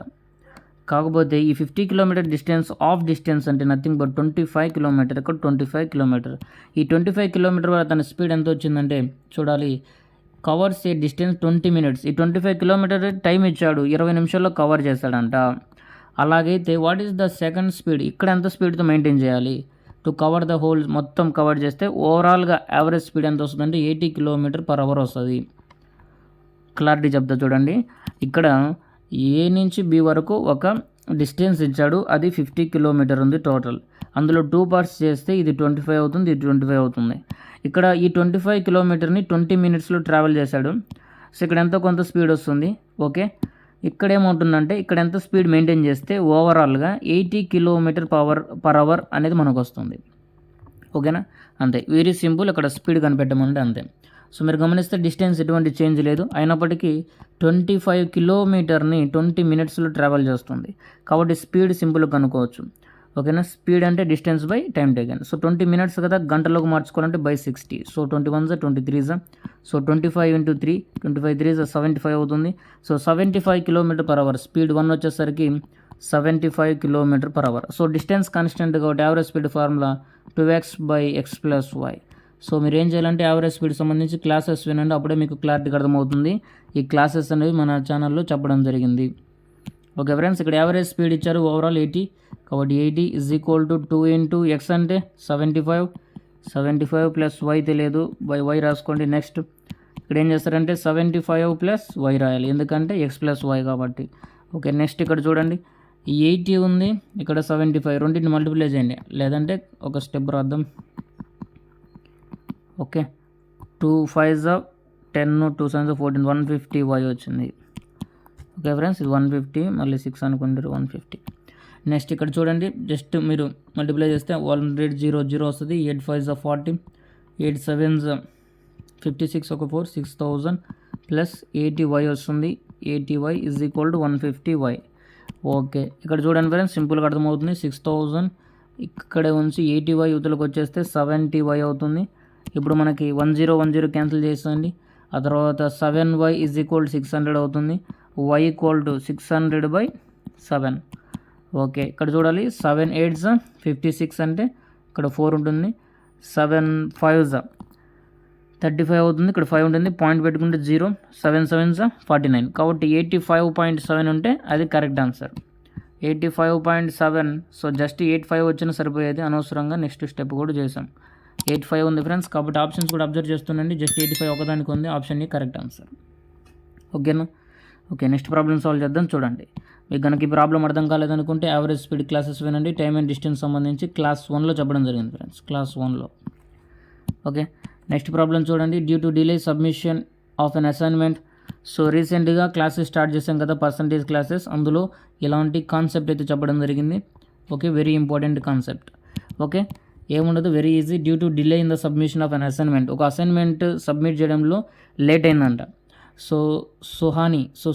కాకపోతే ఈ 50 కిలోమీటర్ డిస్టెన్స్ ఆఫ్ డిస్టెన్స్ అంటే నథింగ్ బట్ 25 కిలోమీటర్. ఇక్కడ 25 కిలోమీటర్. ఈ 25 కిలోమీటర్ వల్ల తన స్పీడ్ ఎంత వచ్చిందంటే చూడాలి, కవర్స్ ఏ డిస్టెన్స్ 20 మినిట్స్. ఈ 25 కిలోమీటర్ టైం ఇచ్చాడు, 20 నిమిషాల్లో కవర్ చేస్తాడంట. అలాగైతే what is the second speed? ఇక్కడ ఎంత స్పీడ్తో మెయింటైన్ చేయాలి టు కవర్ ద హోల్? మొత్తం కవర్ చేస్తే ఓవరాల్గా యావరేజ్ స్పీడ్ ఎంత వస్తుందంటే 80 కిలోమీటర్ పర్ అవర్ వస్తుంది. క్లారిటీ చెప్తా చూడండి, ఇక్కడ ఏ నుంచి బి వరకు ఒక డిస్టెన్స్ ఇచ్చాడు, అది 50 కిలోమీటర్ ఉంది టోటల్. అందులో 2 పార్ట్స్ చేస్తే ఇది 25 అవుతుంది, ఇది 25 అవుతుంది. ఇక్కడ ఈ 25 కిలోమీటర్ని 20 మినిట్స్లో ట్రావెల్ చేశాడు. సో ఇక్కడ ఎంతో కొంత స్పీడ్ వస్తుంది. ఓకే, ఇక్కడ ఏమవుతుందంటే ఇక్కడ ఎంత స్పీడ్ మెయింటైన్ చేస్తే ఓవరాల్గా 80 కిలోమీటర్ పర్ అవర్ అనేది మనకు వస్తుంది. ఓకేనా? అంతే, వెరీ సింపుల్. ఇక్కడ స్పీడ్ కనిపెట్టమంటే అంతే. సో మీరు గమనిస్తే డిస్టెన్స్ ఎటువంటి చేంజ్ లేదు, అయినప్పటికీ 25 కిలోమీటర్ని 20 మినిట్స్లో ట్రావెల్ చేస్తుంది. కాబట్టి స్పీడ్ సింపుల్గా కనుక్కోవచ్చు. ఓకేనా? స్పీడ్ అంటే distance by time taken. So 20 minutes కదా, గంటలోకి మార్చుకోవాలంటే బై 60. సో 21 23 సో 25 × 3 25 3 75 అవుతుంది. So 75 kilometer per hour. Speed 1 వచ్చేసరికి 75 kilometer per hour. So distance constant కాబట్టి average speed formula 2x / x + y. So మీరు ఏం చేయాలంటే యావరేజ్ స్పీడ్ సంబంధించి క్లాసెస్ వినండి, అప్పుడే మీకు క్లారిటీగా అర్థమవుతుంది. ఈ క్లాసెస్ అనేవి మన ఛానల్లో చెప్పడం జరిగింది. ఓకే ఫ్రెండ్స్, ఇక్కడ యావరేజ్ స్పీడ్ ఇచ్చారు ఓవరాల్ 80. కాబట్టి 80 = 2 × x అంటే 75 + y తెలియదు, బై y రాసుకోండి. నెక్స్ట్ ఇక్కడ ఏం చేస్తారంటే 75 + y రాయాలి, ఎందుకంటే x + y కాబట్టి. ఓకే, నెక్స్ట్ ఇక్కడ చూడండి, ఈ 80 ఉంది, ఇక్కడ 75, రెండింటిని మల్టిప్లై చేయండి, లేదంటే ఒక స్టెప్ రాద్దాం. ఓకే, 2 5 10 2 7 14 150 y వచ్చింది. ఓకే ఫ్రెండ్స్, ఇది 150, మళ్ళీ 6 అనుకుంటారు 150. నెక్స్ట్ ఇక్కడ చూడండి, జస్ట్ మీరు మల్టిప్లై చేస్తే 100 0 0 వస్తుంది. 8 5 40 8 7 56 ఒక 4 6000 ప్లస్ 80y వస్తుంది. 80y = 150y. ఓకే, ఇక్కడ చూడండి ఫ్రెండ్స్, సింపుల్గా అర్థమవుతుంది. 6000 ఇక్కడే ఉంచి 80y యువతలకు వచ్చేస్తే 70y అవుతుంది. ఇప్పుడు మనకి 10 క్యాన్సిల్ చేస్తుంది. ఆ తర్వాత 7y = 600 అవుతుంది. y = 600/7. ఓకే, ఇక్కడ చూడాలి 7 8 56 అంటే ఇక్కడ 4 ఉంటుంది. 7 5 35 అవుతుంది, ఇక్కడ 5 ఉంటుంది. పాయింట్ పెట్టుకుంటే 0 7 7 49. కాబట్టి 85.7 ఉంటే అది కరెక్ట్ ఆన్సర్. 85.7. సో జస్ట్ 85 వచ్చినా సరిపోయేది, అనవసరంగా నెక్స్ట్ స్టెప్ కూడా చేసాం. 85 ఉంది ఫ్రెండ్స్, కాబట్టి ఆప్షన్స్ కూడా అబ్జర్వ్ చేస్తుండండి. జస్ట్ 85 ఒకదానికి ఉంది, ఆప్షన్ ఈ కరెక్ట్ ఆన్సర్. ఓకేనా? ఓకే, నెక్స్ట్ ప్రాబ్లమ్ సాల్వ్ చేద్దాం. చూడండి, మీకు కనుక ఈ ప్రాబ్లం అర్థం కాలేదనుకుంటే యావరేజ్ స్పీడ్ క్లాసెస్ వినండి. టైమ్ అండ్ డిస్టెన్స్ సంబంధించి క్లాస్ 1లో చెప్పడం జరిగింది ఫ్రెండ్స్, క్లాస్ 1లో. ఓకే, నెక్స్ట్ ప్రాబ్లం చూడండి. Due to delay submission of an assignment. So రీసెంట్గా క్లాసెస్ స్టార్ట్ చేసాం కదా, పర్సంటేజ్ క్లాసెస్, అందులో ఇలాంటి కాన్సెప్ట్ అయితే చెప్పడం జరిగింది. Okay, very important concept. Okay, ఏముండదు, very easy. Due to delay in the submission of an assignment. ఒక అసైన్మెంట్ సబ్మిట్ చేయడంలో లేట్ అయిందంట. సో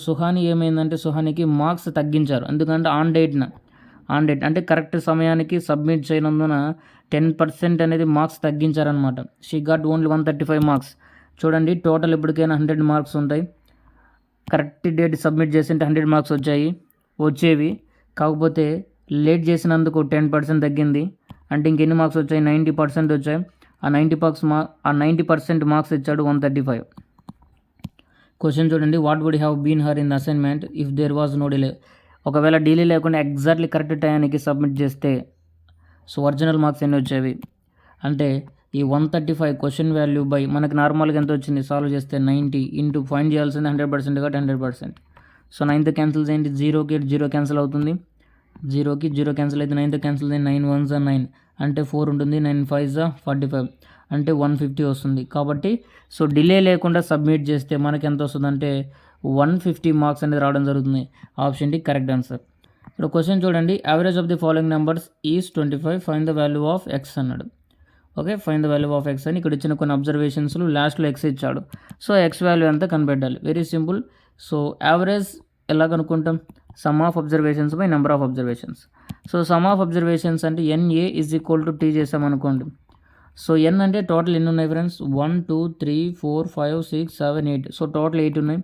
సుహాని ఏమైందంటే సుహానికి మార్క్స్ తగ్గించారు, ఎందుకంటే ఆన్ డేట్ అంటే కరెక్ట్ సమయానికి సబ్మిట్ చేయనందున 10% అనేది మార్క్స్ తగ్గించారనమాట. She got only 135 marks. చూడండి టోటల్ ఇప్పటికైనా 100 మార్క్స్ ఉంటాయి. కరెక్ట్ డేట్ సబ్మిట్ చేసింటే 100 మార్క్స్ వచ్చేవి. కాకపోతే లేట్ చేసినందుకు 10% తగ్గింది. అంటే ఇంకెన్ని మార్క్స్ వచ్చాయి? 90% వచ్చాయి. ఆ 90% మార్క్స్ ఇచ్చాడు 135. క్వశ్చన్ చూడండి, what would have been her in the assignment if there was no delay. ఒకవేళ డిలే లేకుండా ఎగ్జాక్ట్లీ కరెక్ట్ టైంకి సబ్మిట్ చేస్తే సో ఒరిజినల్ మార్క్స్ ఎన్ని వచ్చేవి అంటే ఈ 135 క్వశ్చన్ వాల్యూ బై మనకి నార్మల్గా ఎంత వచ్చింది సాల్వ్ చేస్తే 90 ఇంటూ ఫైండ్ చేయాల్సింది 100% కాబట్టి 100%. సో 9th క్యాన్సిల్ చేయండి, 0కి 0 క్యాన్సిల్ అవుతుంది, 0కి 0 క్యాన్సిల్ అయితే 9th క్యాన్సిల్ చేయండి, 9 1s 9 అంటే 4 ఉంటుంది, 9 5s 45 అంటే 150 వస్తుంది. కాబట్టి సో డిలే లేకుండా సబ్మిట్ చేస్తే మనకి ఎంత వస్తుంది అంటే 150 మార్క్స్ అనేది రావడం జరుగుతుంది. Option D correct answer. ఇప్పుడు క్వశ్చన్ చూడండి, average of the following numbers is 25, find the value of X అన్నాడు. Okay, find the value of X అని ఇక్కడ ఇచ్చిన కొన్ని అబ్జర్వేషన్స్లో లాస్ట్లో ఎక్స్ ఇచ్చాడు. సో ఎక్స్ వాల్యూ ఎంత కనిపెట్టాలి. Very simple. సో యావరేజ్ ఎలా కనుక్కుంటాం? Sum of observations by number of observations. So sum of observations అంటే NA is equal to T చేసామనుకోండి. సో N అంటే టోటల్ ఎన్ని ఉన్నాయి ఫ్రెండ్స్? 1 2 3 4 5 6 7 8. సో టోటల్ 8 ఉన్నాయి.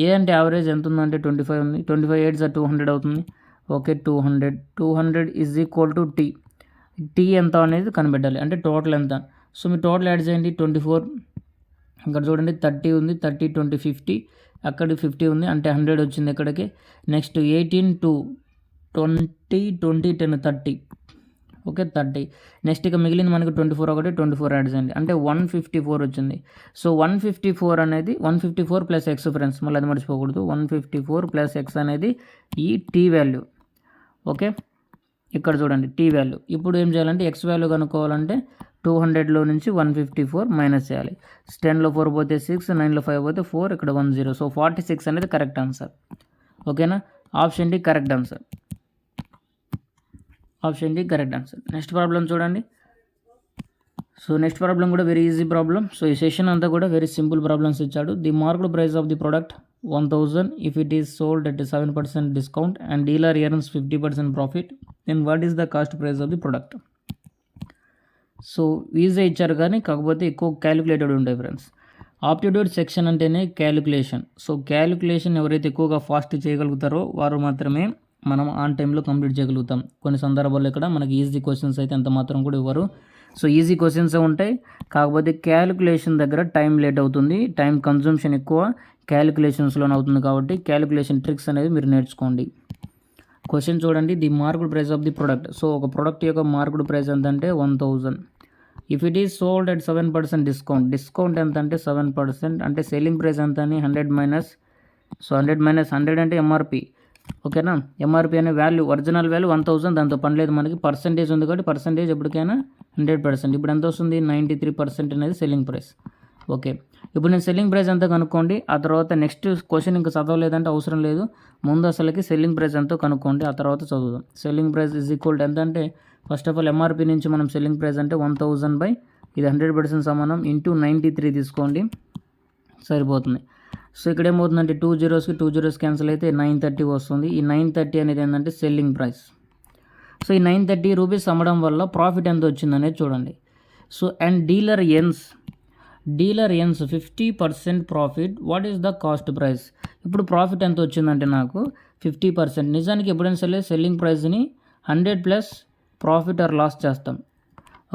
ఏ అంటే యావరేజ్ ఎంత ఉందంటే 25 ఉంది. 25 8 200 అవుతుంది. Okay, 200 is equal to T ఎంత అనేది కనిపెట్టాలి. అంటే టోటల్ ఎంత? సో మీరు టోటల్ యాడ్ చేయండి. 24 ఇక్కడ చూడండి 30 ఉంది, 30 20 50, అక్కడికి 50 ఉంది అంటే 100 వచ్చింది ఇక్కడికి. నెక్స్ట్ 18 2 20 20 10 30. ఓకే 30. నెక్స్ట్ ఇక మిగిలింది మనకి 24 ఒకటి, 24 యాడ్ చేయండి అంటే 154 వచ్చింది. సో 154 అనేది 154 ప్లస్ ఎక్స్ ఫ్రెండ్స్, మళ్ళీ అది మర్చిపోకూడదు. 154 ప్లస్ ఎక్స్ అనేది ఈ టీ వాల్యూ. ఓకే, ఇక్కడ చూడండి టీ వాల్యూ. ఇప్పుడు ఏం చేయాలంటే ఎక్స్ వాల్యూ కనుక్కోవాలంటే 200లో నుంచి 154 మైనస్ చేయాలి. 10లో 4 పోతే 6, 9లో 5 పోతే 4, ఇక్కడ 10. సో 46 అనేది కరెక్ట్ ఆన్సర్. ఓకేనా, option D correct answer. Option D correct answer. Next problem చూడండి. సో నెక్స్ట్ ప్రాబ్లం కూడా వెరీ ఈజీ ప్రాబ్లం. సో ఈ సెషన్ అంతా కూడా వెరీ సింపుల్ ప్రాబ్లమ్స్ ఇచ్చాడు. The marked price of the product 1000 if it is sold at a 7% discount and dealer earns 50% profit, then what is the cost price of the product? So easy ఇచ్చారు కానీ కాకపోతే ఎక్కువ calculated ఉంటాయి friends. Aptitude section అంటేనే calculation. So calculation ఎవరైతే ఎక్కువగా fast చేయగలుగుతారో వారు మాత్రమే మనం ఆన్ టైంలో కంప్లీట్ చేయగలుగుతాం. కొన్ని సందర్భాల్లో ఇక్కడ మనకి ఈజీ క్వశ్చన్స్ అయితే ఎంత మాత్రం కూడా ఇవ్వరు. సో ఈజీ క్వశ్చన్స్ ఉంటాయి, కాకపోతే క్యాలిక్యులేషన్ దగ్గర టైం లేట్ అవుతుంది, టైం కన్జంప్షన్ ఎక్కువ క్యాలిక్యులేషన్స్లోనే అవుతుంది. కాబట్టి క్యాలిక్యులేషన్ ట్రిక్స్ అనేది మీరు నేర్చుకోండి. క్వశ్చన్ చూడండి, the marked price of the product. So ఒక ప్రోడక్ట్ యొక్క మార్క్డ్ ప్రైస్ ఎంత అంటే 1000. If it is sold at 7% discount ఎంత అంటే 7% అంటే సెల్లింగ్ ప్రైస్ ఎంత అని 100 మైనస్. సో 100 అంటే ఎంఆర్పి. ఓకేనా, ఎంఆర్పి అనే వాల్యూ ఒరిజినల్ వాల్యూ 1000, దాంతో పని లేదు మనకి. పర్సెంటేజ్ ఉంది కాబట్టి పర్సెంటేజ్ ఎప్పటికైనా 100%. ఇప్పుడు ఎంత వస్తుంది? 93% అనేది సెల్లింగ్ ప్రైస్. ఓకే, ఇప్పుడు నేను సెల్లింగ్ ప్రైస్ ఎంత కనుక్కోండి. ఆ తర్వాత నెక్స్ట్ క్వశ్చన్ ఇంకా చదవలేదంటే అవసరం లేదు, ముందు అసలుకి సెల్లింగ్ ప్రైస్ ఎంతో కనుక్కోండి, ఆ తర్వాత చదువుదాం. Selling price is equal to ఎంత అంటే ఫస్ట్ ఆఫ్ ఆల్ ఎంఆర్పి నుంచి మనం సెల్లింగ్ ప్రైస్ అంటే 1000 బై ఇది 100% సమానం ఇంటూ 93 తీసుకోండి సరిపోతుంది. సో ఇక్కడ ఏమవుతుందంటే 2 zeros క్యాన్సిల్ అయితే 930 వస్తుంది. ఈ 930 అనేది ఏంటంటే సెల్లింగ్ ప్రైస్. సో ఈ 930 రూపీస్ అమ్మడం వల్ల ప్రాఫిట్ ఎంత వచ్చిందనేది చూడండి. So and dealer earns 50% profit. What is the cost price? ఇప్పుడు ప్రాఫిట్ ఎంత వచ్చిందంటే నాకు 50%. నిజానికి ఎప్పుడైనా సరే సెల్లింగ్ ప్రైస్ని 100 ప్లస్ ప్రాఫిట్ ఆర్ లాస్ చేస్తాం.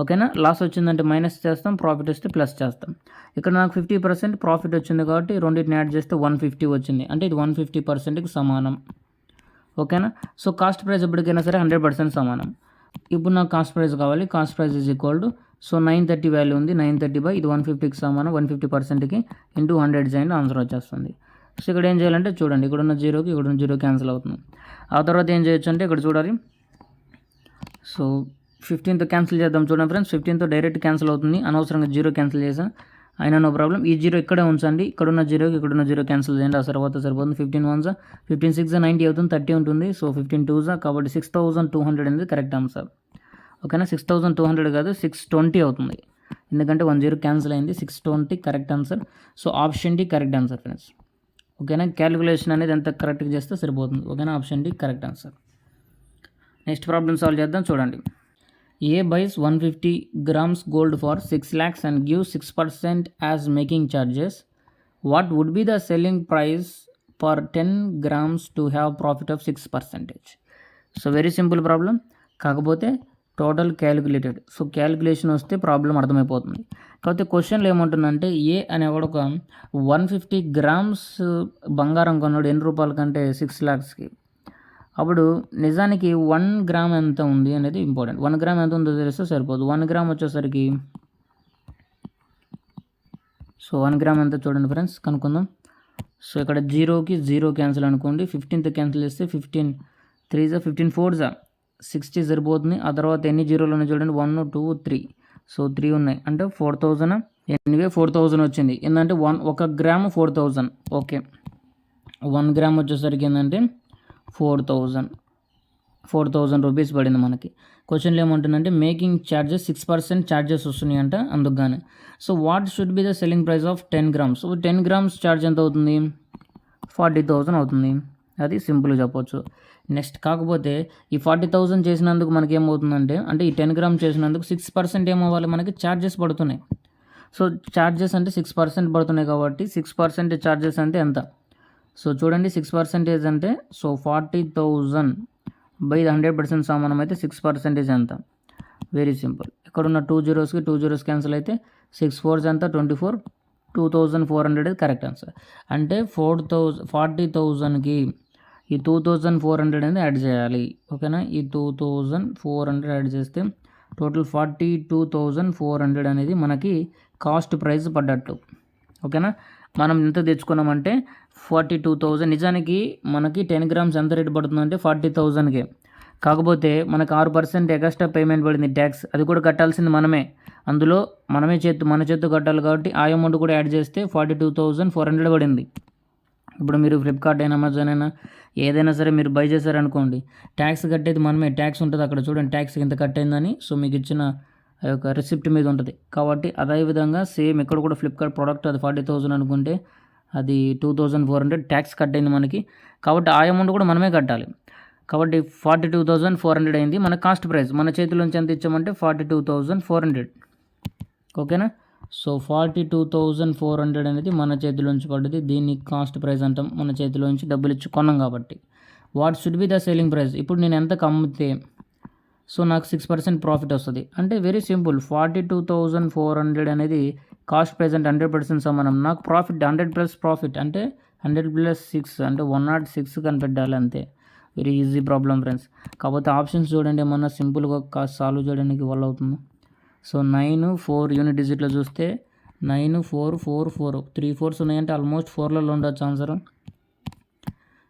ఓకేనా, లాస్ వచ్చిందంటే మైనస్ చేస్తాం, ప్రాఫిట్ వస్తే ప్లస్ చేస్తాం. ఇక్కడ నాకు 50% ప్రాఫిట్ వచ్చింది కాబట్టి రెండింటిని యాడ్ చేస్తే 150 వచ్చింది, అంటే ఇది 150%కి సమానం. ఓకేనా, సో కాస్ట్ ప్రైస్ ఎప్పటికైనా సరే 100% సమానం. ఇప్పుడు నాకు కాస్ట్ ప్రైస్ కావాలి. Cost price is equal to so 930 value ఉంది, 930 బై ఇది 150కి సమానం, 150%కి ఇంటూ 100 చేయండి, ఆన్సర్ వచ్చేస్తుంది. సో ఇక్కడ ఏం చేయాలంటే చూడండి, ఇక్కడ ఉన్న జీరోకి ఇక్కడ ఉన్న జీరో క్యాన్సిల్ అవుతుంది. ఆ తర్వాత ఏం చేయొచ్చు అంటే ఇక్కడ చూడాలి. సో 15తో క్యాన్సిల్ చేద్దాం. చూడండి ఫ్రెండ్స్, 15తో డైరెక్ట్ క్యాన్సిల్ అవుతుంది, అనవసరంగా జీరో క్యాన్సిల్ చేసాం, అయినా నో ప్రాబ్లం. ఈ జీరో ఇక్కడే ఉంచండి, ఇక్కడున్న జీరోకి ఇక్కడున్న జీరో క్యాన్సిల్ చేయండి, ఆ తర్వాత సరిపోతుంది. 15 1s 15 6 90 అవుతుంది, 30 ఉంటుంది. సో 15 2s కాబట్టి 6200 అనేది కరెక్ట్ ఆన్సర్. ఓకేనా, 6200 కాదు 620 అవుతుంది, ఎందుకంటే 10 క్యాన్సిల్ అయింది. 620 correct answer. So option D correct answer friends. ఓకేనా, క్యాలిక్యులేషన్ అనేది ఎంత కరెక్ట్గా చేస్తే సరిపోతుంది. ఓకేనా, option D correct answer. Next problem solve చేద్దాం. చూడండి, A buys 150 grams gold for 6 lakhs and gives 6% as making charges. What would be the selling price per 10 grams to have profit of 6%? So very simple problem, కాకపోతే total calculated. So calculation వస్తే problem అర్థమైపోతుంది. కాకపోతే క్వశ్చన్లో ఏమంటుందంటే ఏ అనేవాడు ఒక 150 grams బంగారం కొన్నాడు ఎన్ని రూపాయల కంటే 6 lakhsకి. అప్పుడు నిజానికి 1 గ్రామ్ ఎంత ఉంది అనేది ఇంపార్టెంట్. 1 గ్రామ్ ఎంత ఉందో తెలిస్తే సరిపోదు. 1 గ్రామ్ వచ్చేసరికి సో 1 గ్రామ్ ఎంత చూడండి ఫ్రెండ్స్, కనుక్కుందాం. సో ఇక్కడ 0కి 0 క్యాన్సిల్ అనుకోండి. 15th క్యాన్సిల్ చేస్తే 15 3 15 4 60 సరిపోతుంది. ఆ తర్వాత ఎన్ని జీరోలు ఉన్నాయి చూడండి, 1 2 3. సో 3 ఉన్నాయి అంటే 4000. ఎనివే 4000 వచ్చింది. ఏంటంటే 1 గ్రామ్ 4000. ఓకే, 1 గ్రామ్ వచ్చేసరికి ఏంటంటే 4000 రూపీస్ పడింది మనకి. క్వశ్చన్లో ఏమంటుందంటే మేకింగ్ ఛార్జెస్ 6% ఛార్జెస్ వస్తున్నాయి అంట అందుకుగానే. So what should be the selling price of 10 grams. So 10 grams charge ఎంత అవుతుంది, 40,000 అవుతుంది. అది సింపుల్గా చెప్పొచ్చు. నెక్స్ట్ కాకపోతే ఈ 40,000 చేసినందుకు మనకి ఏమవుతుందంటే, అంటే ఈ 10 grams చేసినందుకు 6% ఏమవ్వాలి మనకి, ఛార్జెస్ పడుతున్నాయి. సో ఛార్జెస్ అంటే 6% పడుతున్నాయి కాబట్టి 6% ఛార్జెస్ అంటే ఎంత. సో చూడండి 6% అంటే సో 40,000 బై 100% సమానం అయితే 6% ఎంత. Very simple. ఇక్కడ ఉన్న 2 zeros క్యాన్సిల్ అయితే 6 4 ఎంత 24, 2400 కరెక్ట్ ఆన్సర్. అంటే 40,000కి ఈ 2400 అనేది యాడ్ చేయాలి. ఓకేనా, ఈ 2400 యాడ్ చేస్తే టోటల్ 42,400 అనేది మనకి కాస్ట్ ప్రైస్ పడ్డట్టు. ఓకేనా, మనం ఎంత తెచ్చుకున్నామంటే 42,000. నిజానికి మనకి 10 grams ఎంత రేటు పడుతుందంటే 40,000కే. కాకపోతే మనకు 6% ఎక్స్ట్రా పేమెంట్ పడింది ట్యాక్స్, అది కూడా కట్టాల్సింది మనమే. అందులో మన చేత్తు కట్టాలి కాబట్టి ఆ అమౌంట్ కూడా యాడ్ చేస్తే 42,400 పడింది. ఇప్పుడు మీరు ఫ్లిప్కార్ట్ అయినా అమెజాన్ అయినా ఏదైనా సరే మీరు బై చేశారనుకోండి, ట్యాక్స్ కట్టేది మనమే. ట్యాక్స్ ఉంటుంది అక్కడ చూడండి, ట్యాక్స్ ఎంత కట్ అయిందని. సో మీకు ఇచ్చిన ఆ యొక్క రిసిప్ట్ మీద ఉంటుంది. కాబట్టి అదేవిధంగా సేమ్ ఇక్కడ కూడా ఫ్లిప్కార్ట్ ప్రోడక్ట్ అది 40,000 అనుకుంటే అది 2,400 ట్యాక్స్ కట్ అయింది మనకి. కాబట్టి ఆ అమౌంట్ కూడా మనమే కట్టాలి. కాబట్టి 42,400 అయింది మన కాస్ట్ ప్రైస్. మన చేతిలోంచి ఎంత ఇచ్చామంటే 42,400. ఓకేనా, సో 42,400 అనేది మన చేతిలోంచి పడ్డది. దీన్ని కాస్ట్ ప్రైస్ అంటాం, మన చేతిలోంచి డబ్బులు ఇచ్చి కొన్నాం కాబట్టి. What should be the selling price. ఇప్పుడు నేను ఎంత అమ్మితే సో నాకు 6% ప్రాఫిట్ వస్తుంది అంటే వెరీ సింపుల్. 42,400 అనేది కాస్ట్ ప్రైస్ అంటే 100% సమానం. నాకు ప్రాఫిట్ 100 ప్లస్ ప్రాఫిట్ అంటే 100 ప్లస్ 6 అంటే 106 కనిపెట్టాలి అంతే. Very easy problem friends. కాకపోతే ఆప్షన్స్ చూడండి, ఏమన్నా సింపుల్గా కాస్ట్ సాల్వ్ చేయడానికి వల్ల అవుతుంది. సో 9 4 యూనిట్ డిజిట్లో చూస్తే 9 4 4 4 3 4s ఉన్నాయంటే ఆల్మోస్ట్ 4లలో ఉండొచ్చు ఆన్సర్.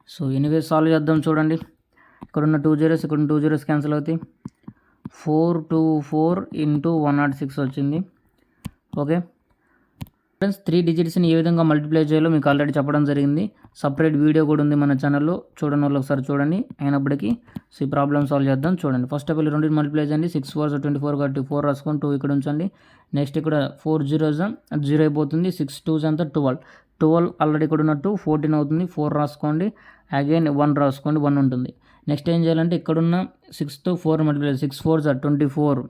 సో ఎనీవే సాల్వ్ చేద్దాం. చూడండి ఇక్కడ ఉన్న 2 zeros ఇక్కడ ఉన్న 2 zeros క్యాన్సిల్ అవుతాయి. 424 ఇంటూ 106 వచ్చింది. ఓకే ఫ్రెండ్స్, 3 digitsని ఏ విధంగా మల్టిప్లై చేయాలో మీకు ఆల్రెడీ చెప్పడం జరిగింది. సపరేట్ వీడియో కూడా ఉంది మన ఛానల్లో, చూడని వాళ్ళు ఒకసారి చూడండి. అయినప్పటికీ సో ఈ ప్రాబ్లమ్ సాల్వ్ చేద్దాం. చూడండి ఫస్ట్ ఆఫ్ ఆల్ 2 మల్టిప్లై చేయండి. 6 4s 24 కాబట్టి 4 రాసుకొని 2 ఇక్కడ ఉంచండి. నెక్స్ట్ ఇక్కడ 4 zeros 0 అయిపోతుంది. 6 2s అంతా 12 ఆల్రెడీ ఇక్కడ ఉన్నట్టు 14 అవుతుంది. 4 రాసుకోండి. అగైన్ 1 రాసుకోండి, 1 ఉంటుంది. నెక్స్ట్ ఏం చేయాలంటే ఇక్కడున్న 6తో 4 మల్టిప్లై 6 4s 24.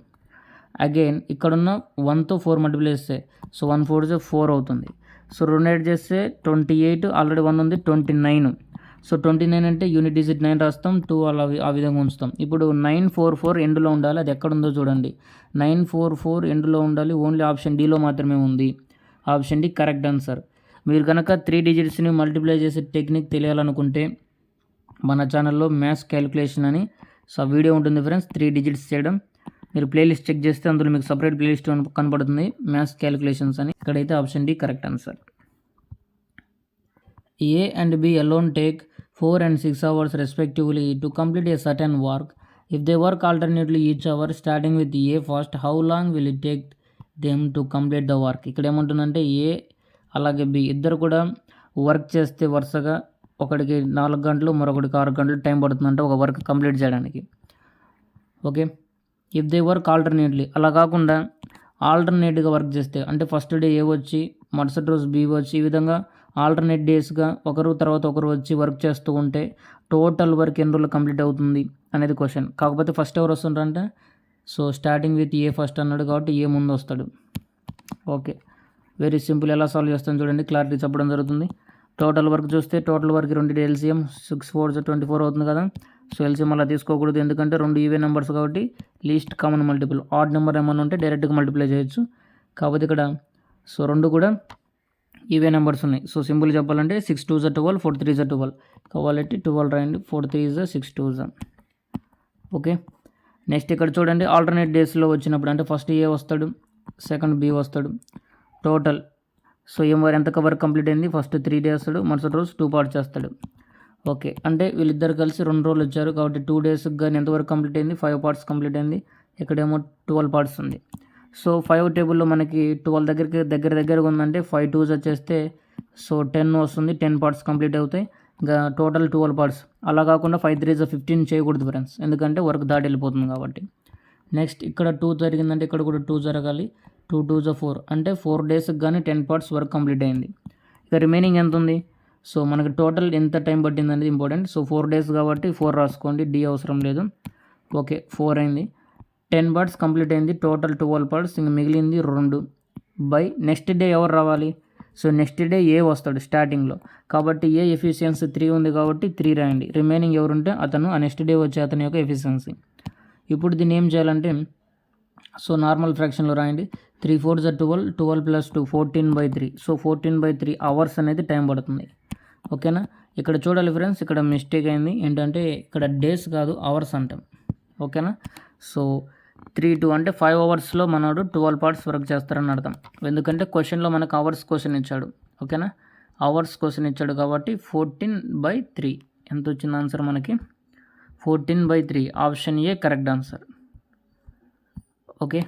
అగైన్ ఇక్కడున్న 1తో 4 మల్టిప్లై చేస్తే సో 1 4s 4 అవుతుంది. సో 2 యాడ్ చేస్తే 28, ఆల్రెడీ 1 ఉంది 29. సో 29 అంటే యూనిట్ డిజిట్ 9 రాస్తాం, 2 అలా ఆ విధంగా ఉంచుతాం. ఇప్పుడు 944 ఎండ్లో ఉండాలి. అది ఎక్కడ ఉందో చూడండి. 944 ఎండ్లో ఉండాలి. ఓన్లీ ఆప్షన్ డీలో మాత్రమే ఉంది. Option D correct answer. మీరు కనుక 3 digitsని మల్టిప్లై చేసే టెక్నిక్ తెలియాలనుకుంటే మన ఛానల్లో మ్యాథ్స్ క్యాలిక్యులేషన్ అని సో వీడియో ఉంటుంది ఫ్రెండ్స్. 3 digits చేయడం మీరు ప్లేలిస్ట్ చెక్ చేస్తే అందులో మీకు సపరేట్ ప్లేలిస్ట్ కనపడుతుంది, మ్యాథ్స్ క్యాలిక్యులేషన్స్ అని. ఇక్కడైతే option D correct answer. A and B alone take 4 and 6 hours respectively to complete a certain work. If they work alternately each hour starting with A first, how long will it take them to complete the work? ఇక్కడ ఏమంటుందంటే ఏ అలాగే B ఇద్దరు కూడా work చేస్తే వరుసగా ఒకడికి 4 గంటలు మరొకటికి 6 గంటలు టైం పడుతుందంటే ఒక వర్క్ కంప్లీట్ చేయడానికి. Okay, if they work alternately అలా కాకుండా ఆల్టర్నేట్గా వర్క్ చేస్తే అంటే ఫస్ట్ డే ఏ వచ్చి మరుసటి రోజు బి వచ్చి ఈ విధంగా ఆల్టర్నేట్ డేస్గా ఒకరు తర్వాత ఒకరు వచ్చి వర్క్ చేస్తూ ఉంటే టోటల్ వర్క్ ఎన్ని రోజులు కంప్లీట్ అవుతుంది అనేది క్వశ్చన్. కాకపోతే ఫస్ట్ ఎవరు వస్తుంటారంటే so starting with A first అన్నాడు కాబట్టి ఏ ముందు వస్తాడు. Okay, very simple. ఎలా సాల్వ్ చేస్తాను చూడండి, క్లారిటీ చెప్పడం జరుగుతుంది. టోటల్ వర్క్ చూస్తే టోటల్ వర్క్ 2 ఎల్సిఎం 6 4 24 అవుతుంది కదా. సో ఎల్సిఎం అలా తీసుకోకూడదు, ఎందుకంటే 2 ఈవెన్ నెంబర్స్ కాబట్టి least common multiple. Odd number ఏమన్నా ఉంటే డైరెక్ట్గా మల్టిప్లై చేయొచ్చు. కాకపోతే ఇక్కడ సో 2 కూడా ఈవెన్ నెంబర్స్ ఉన్నాయి. సో సింపుల్ చెప్పాలంటే 6 2 12 4 3 12 కాబట్టి 12 రాయండి. 4 3 6 2. ఓకే, నెక్స్ట్ ఇక్కడ చూడండి, ఆల్టర్నేట్ డేస్లో వచ్చినప్పుడు అంటే ఫస్ట్ ఏ వస్తాడు, సెకండ్ బి వస్తాడు. టోటల్ సో ఎంత వర్క్ కంప్లీట్ అయింది, ఫస్ట్ 3 డేస్ వస్తాడు, మరుసటి రోజు 2 పార్ట్స్ చేస్తాడు. ఓకే, అంటే వీళ్ళిద్దరు కలిసి 2 రోజులు వచ్చారు కాబట్టి 2 డేస్కి కానీ ఎంతవరకు కంప్లీట్ అయింది, 5 పార్ట్స్ కంప్లీట్ అయింది. ఇక్కడేమో 12 పార్ట్స్ ఉంది. సో 5 టేబుల్లో మనకి 12 దగ్గరగా ఉందంటే 5 2s వచ్చేస్తే సో 10 వస్తుంది. 10 పార్ట్స్ కంప్లీట్ అవుతాయి. ఇంకా టోటల్ 12 పార్ట్స్. అలా కాకుండా 5 3 15 చేయకూడదు ఫ్రెండ్స్, ఎందుకంటే వర్క్ దాటి వెళ్ళిపోతుంది కాబట్టి. నెక్స్ట్ ఇక్కడ 2 జరిగిందంటే ఇక్కడ కూడా 2 జరగాలి. 2 2 4 అంటే 4 డేస్కి కానీ 10 పార్ట్స్ వర్క్ కంప్లీట్ అయింది. ఇక రిమైనింగ్ ఎంత ఉంది, సో మనకి టోటల్ ఎంత టైం పట్టింది అనేది ఇంపార్టెంట్. సో 4 డేస్ కాబట్టి 4 రాసుకోండి, డి అవసరం లేదు. ఓకే, 4 అయింది. 10 పార్ట్స్ కంప్లీట్ అయింది. టోటల్ 12 పార్ట్స్, ఇంక మిగిలింది 2 బై నెక్స్ట్ డే ఎవరు రావాలి. సో నెక్స్ట్ డే ఏ వస్తాడు స్టార్టింగ్లో, కాబట్టి ఏ ఎఫిషియన్సీ 3 ఉంది కాబట్టి 3 రాయండి. రిమైనింగ్ ఎవరుంటే అతను ఆ నెక్స్ట్ డే వచ్చే అతని యొక్క ఎఫిషియన్సీ. ఇప్పుడు దీన్ని ఏం చేయాలంటే సో నార్మల్ ఫ్రాక్షన్లో రాయండి. 3 4 12 12 + 2 14/3. సో 14/3 అవర్స్ అనేది టైం పడుతుంది. ఓకేనా, ఇక్కడ చూడాలి ఫ్రెండ్స్, ఇక్కడ మిస్టేక్ అయింది. ఏంటంటే ఇక్కడ డేస్ కాదు అవర్స్ అంటాం. ఓకేనా, సో 3 2 అంటే 5 అవర్స్లో మనోడు 12 పార్ట్స్ వర్క్ చేస్తారని అర్థం. ఎందుకంటే క్వశ్చన్లో మనకు అవర్స్ క్వశ్చన్ ఇచ్చాడు. ఓకేనా, అవర్స్ క్వశ్చన్ ఇచ్చాడు కాబట్టి 14/3 ఎంత వచ్చింది ఆన్సర్ మనకి 14/3. Option A correct answer. Okay,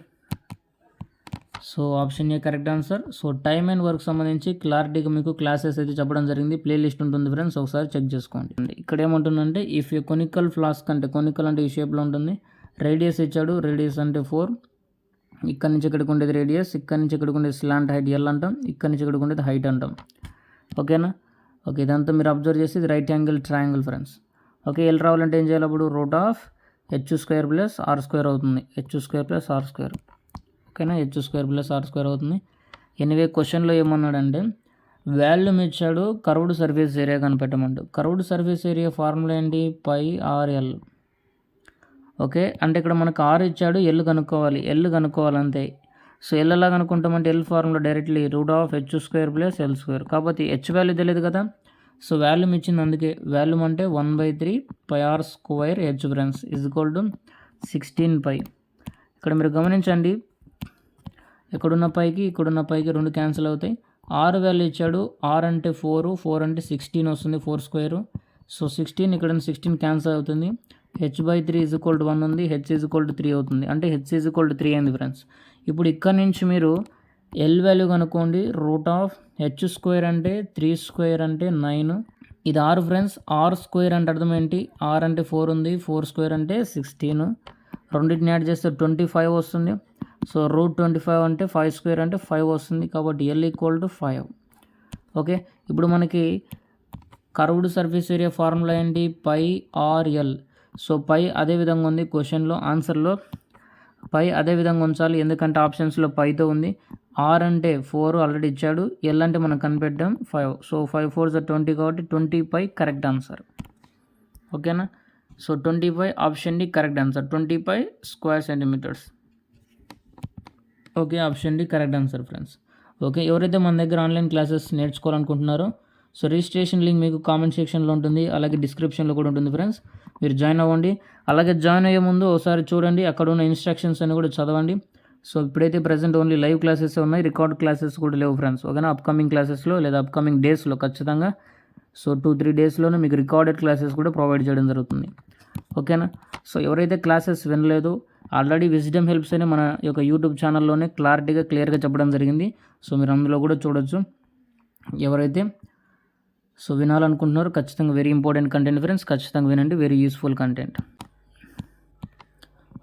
so option A correct answer. So time and work సంబంధించి క్లారిటీగా మీకు క్లాసెస్ అయితే చెప్పడం జరిగింది. ప్లేలిస్ట్ ఉంటుంది ఫ్రెండ్స్, ఒకసారి చెక్ చేసుకోండి. ఇక్కడ ఏముంటుందంటే ఇఫ్ ఏ కొనికల్ ఫ్లాస్క్ అంటే కొనికల్ అంటే ఈ షేప్లో ఉంటుంది. రేడియస్ ఇచ్చాడు, రేడియస్ అంటే 4. ఇక్కడ నుంచి ఇక్కడికి ఉండేది రేడియస్, ఇక్కడ నుంచి ఇక్కడికి ఉండేది స్లాంట్ హైట్ ఎల్ అంటాం, ఇక్కడ నుంచి ఇక్కడికి ఉండేది హైట్ అంటాం. ఓకేనా, ఓకే, ఇదంతా మీరు అబ్జర్వ్ చేసి ఇది right angle triangle friends. Okay, L రావాలంటే ఏం చేయాలి, అప్పుడు √h² + r² అవుతుంది. h² + r². ఓకేనా, h² + r² అవుతుంది. ఎనీవే క్వశ్చన్లో ఏమన్నాడంటే వాల్యూమ్ ఇచ్చాడు, కర్వ్డ్ సర్ఫేస్ ఏరియా కనిపెట్టమంటాడు. కర్వ్డ్ సర్ఫేస్ ఏరియా ఫార్ములా ఏంటి, πr/l. ఓకే, అంటే ఇక్కడ మనకు ఆర్ ఇచ్చాడు, ఎల్ కనుక్కోవాలంతే. సో ఎల్ ఎలా కనుక్కుంటామంటే L formula directly √h² + l². కాబట్టి హెచ్ వాల్యూ తెలియదు కదా, సో వాల్యూమ్ ఇచ్చింది, అందుకే వాల్యూమ్ అంటే 1/3 πr² ఫ్రెండ్స్ = 16π. ఇక్కడ మీరు గమనించండి, ఇక్కడున్న పైకి 2 క్యాన్సిల్ అవుతాయి. ఆర్ వాల్యూ ఇచ్చాడు, ఆర్ అంటే 4 అంటే 16 వస్తుంది, 4². సో 16 ఇక్కడ 16 క్యాన్సిల్ అవుతుంది. h/3 = 1 ఉంది, h = 3 అవుతుంది, అంటే h = 3 అయింది ఫ్రెండ్స్. ఇప్పుడు ఇక్కడ నుంచి మీరు ఎల్ వాల్యూ కనుక్కోండి. √h² అంటే 3² అంటే 9. ఇది ఆర్ ఫ్రెండ్స్. r² అంటే అర్థం ఏంటి, r అంటే 4 ఉంది, 4² అంటే 16. రెండింటిని యాడ్ చేస్తే 25 వస్తుంది. సో √25 అంటే 5² అంటే 5 వస్తుంది, కాబట్టి ఎల్ = 5. ఓకే, ఇప్పుడు మనకి కర్వ్డ్ సర్ఫేస్ ఏరియా ఫార్ములా ఏంటి, πr/l. సో పై అదే విధంగా ఉంది క్వశ్చన్లో, ఆన్సర్లో పై అదే విధంగా ఉంచాలి, ఎందుకంటే ఆప్షన్స్లో పైతో ఉంది. ఆర్ అంటే 4 ఆల్రెడీ ఇచ్చాడు, ఎల్ అంటే మనం కనిపెట్టాం 5. సో 5 4 20 కాబట్టి 20π కరెక్ట్ ఆన్సర్. ఓకేనా, so 20π option D correct answer, 20π square centimetres. Okay, option D correct answer friends. Okay, ఎవరైతే మన దగ్గర ఆన్లైన్ క్లాసెస్ నేర్చుకోవాలనుకుంటున్నారో సో రిజిస్ట్రేషన్ లింక్ మీకు కామెంట్ సెక్షన్లో ఉంటుంది, అలాగే డిస్క్రిప్షన్లో కూడా ఉంటుంది ఫ్రెండ్స్. మీరు జాయిన్ అవ్వండి. అలాగే జాయిన్ అయ్యే ముందు ఒకసారి చూడండి, అక్కడ ఉన్న ఇన్స్ట్రక్షన్స్ అని కూడా చదవండి. సో ఇప్పుడైతే ప్రజెంట్ ఓన్లీ లైవ్ క్లాసెస్ ఉన్నాయి, రికార్డ్ క్లాసెస్ కూడా లేవు ఫ్రెండ్స్. ఓకేనా, అప్కమింగ్ క్లాసెస్లో లేదా అప్కమింగ్ డేస్లో ఖచ్చితంగా సో 2-3 డేస్లోనే మీకు రికార్డెడ్ క్లాసెస్ కూడా ప్రొవైడ్ చేయడం జరుగుతుంది. ఓకేనా, సో ఎవరైతే క్లాసెస్ వినలేదో ఆల్రెడీ విజ్డమ్ హెల్ప్స్ అనే మన యొక్క యూట్యూబ్ ఛానల్లోనే క్లియర్గా చెప్పడం జరిగింది. సో మీరు అందులో కూడా చూడొచ్చు. ఎవరైతే సో వినాలనుకుంటున్నారో ఖచ్చితంగా వెరీ ఇంపార్టెంట్ కంటెంట్ ఫ్రెండ్స్, ఖచ్చితంగా వినండి, very useful content.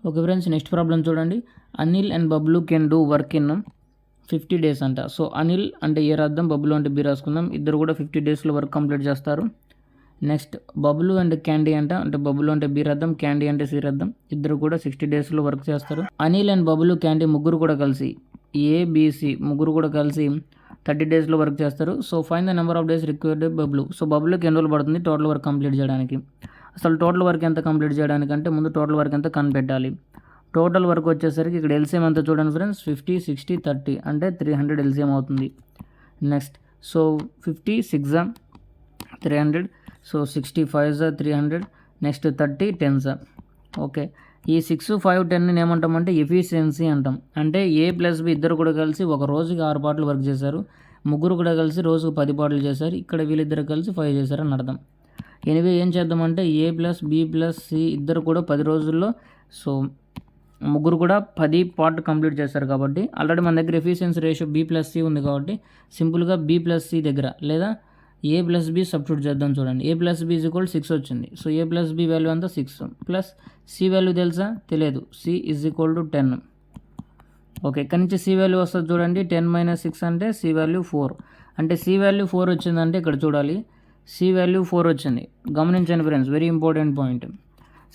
Okay friends, next problem చూడండి. Anil and Bablu can do work in 50 days అంట. సో అనిల్ అంటే ఏ రాద్దాం, బబ్లు అంటే బి రాసుకుందాం. ఇద్దరు కూడా 50 daysలో వర్క్ కంప్లీట్ చేస్తారు. నెక్స్ట్ బబులు అండ్ క్యాండీ అంటే బబులు అంటే బి రద్దం, క్యాండీ అంటే సి రద్దం. ఇద్దరు కూడా 60 డేస్లో వర్క్ చేస్తారు. అనిల్ అండ్ బబులు, క్యాండీ ముగ్గురు కూడా కలిసి ఏబిసి ముగ్గురు కూడా కలిసి 30 డేస్లో వర్క్ చేస్తారు. So find the number of days required Bablu. So బబులుకి ఎన్ని రోజులు పడుతుంది టోటల్ వర్క్ కంప్లీట్ చేయడానికి? అసలు టోటల్ వర్క్ ఎంత కంప్లీట్ చేయడానికంటే ముందు టోటల్ వర్క్ ఎంత కనిపెట్టాలి. టోటల్ వర్క్ వచ్చేసరికి ఇక్కడ ఎల్సిఎం ఎంత చూడండి ఫ్రెండ్స్, 50, 60, 30 అంటే 300 ఎల్సిఎం అవుతుంది. Next so 50 6 300, so 65 300, next 30 10. Okay, ఈ 6, 5, 10 ఏమంటామంటే ఎఫిషియన్సీ అంటాం. అంటే ఏ ప్లస్ బి ఇద్దరు కూడా కలిసి ఒక రోజుకి 6 పాటలు వర్క్ చేశారు, ముగ్గురు కూడా కలిసి రోజుకు 10 పాటలు చేశారు, ఇక్కడ వీళ్ళిద్దరు కలిసి 5 చేశారని అర్థం. ఎనివే ఏం చేద్దామంటే ఏ ప్లస్ బి ప్లస్ సి ఇద్దరు కూడా 10 రోజుల్లో, సో ముగ్గురు కూడా 10 పార్ట్ కంప్లీట్ చేస్తారు కాబట్టి ఆల్రెడీ మన దగ్గర efficiency ratio B plus C ఉంది కాబట్టి సింపుల్గా బి ప్లస్ సి దగ్గర లేదా ఏ ప్లస్ బి సబ్స్టిట్యూట్ చేద్దాం. చూడండి, A plus B is equal 6 వచ్చింది. So A plus B value అంతా 6 ప్లస్ సి వాల్యూ తెలుసా, తెలియదు, C is equal to 10. Okay, ఇక్కడి నుంచి సి వాల్యూ వస్తుంది చూడండి, 10 - 6 అంటే సి వాల్యూ 4. అంటే సి వాల్యూ 4 వచ్చిందంటే ఇక్కడ చూడాలి, సి వాల్యూ 4 వచ్చింది. గమనించండి friends, very important point.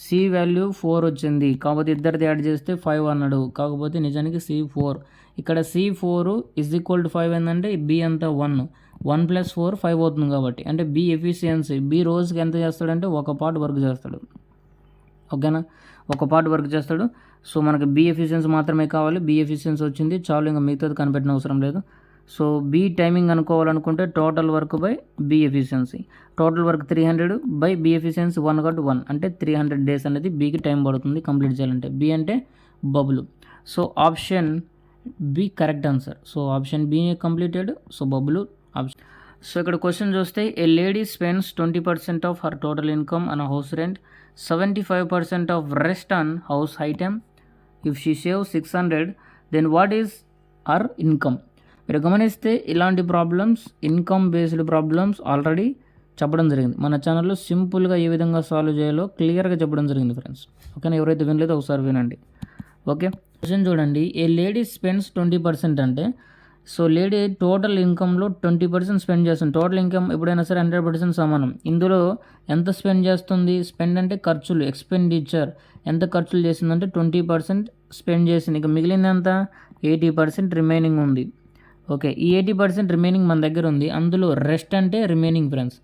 C value 4 వచ్చింది కాకపోతే ఇద్దరిది యాడ్ చేస్తే 5 అన్నాడు, కాకపోతే నిజానికి C4. ఇక్కడ C4 ఈజ్ ఈక్వల్ టు 5 ఏంటంటే బి అంతా 1 + 4 5 అవుతుంది కాబట్టి అంటే బి ఎఫిషియన్సీ, బి రోజుకి ఎంత చేస్తాడంటే ఒక పార్ట్ వర్క్ చేస్తాడు. ఓకేనా, ఒక పార్ట్ వర్క్ చేస్తాడు. సో మనకి బి ఎఫిషియన్సీ మాత్రమే కావాలి, బి ఎఫిషియన్సీ వచ్చింది చాలు, ఇంకా మిగతాది కనిపెట్టిన అవసరం లేదు. సో బి టైమింగ్ అనుకోవాలనుకుంటే total work by B efficiency. Total work 300 by B efficiency 1/1 అంటే 300 డేస్ అనేది బికి టైం పడుతుంది కంప్లీట్ చేయాలంటే. బి అంటే Bablu. So option B correct answer. So option B completed, so Bablu option. So ఇక్కడ క్వశ్చన్ చూస్తే a lady spends 20% of her total income on house rent, 75% of rest on house item. If she save 600 then what is her income? మీరు గమనిస్తే ఇలాంటి problems, income based problems already చెప్పడం జరిగింది మన ఛానల్లో. సింపుల్గా ఏ విధంగా సాల్వ్ చేయాలో క్లియర్గా చెప్పడం జరిగింది ఫ్రెండ్స్. ఓకేనా, ఎవరైతే వినలేదో ఒకసారి వినండి. ఓకే, క్వశ్చన్ చూడండి, ఏ లేడీ స్పెండ్స్ 20% అంటే సో లేడీ టోటల్ ఇన్కమ్లో 20% స్పెండ్ చేస్తుంది. టోటల్ ఇన్కమ్ ఎప్పుడైనా సరే 100% సమానం. ఇందులో ఎంత స్పెండ్ చేస్తుంది? స్పెండ్ అంటే ఖర్చులు, ఎక్స్పెండిచర్. ఎంత ఖర్చులు చేసిందంటే 20% స్పెండ్ చేసింది. ఇక మిగిలిందంత 80% రిమైనింగ్ ఉంది. ఓకే, ఈ 80% రిమైనింగ్ మన దగ్గర ఉంది. అందులో రెస్ట్ అంటే రిమైనింగ్ ఫ్రెండ్స్.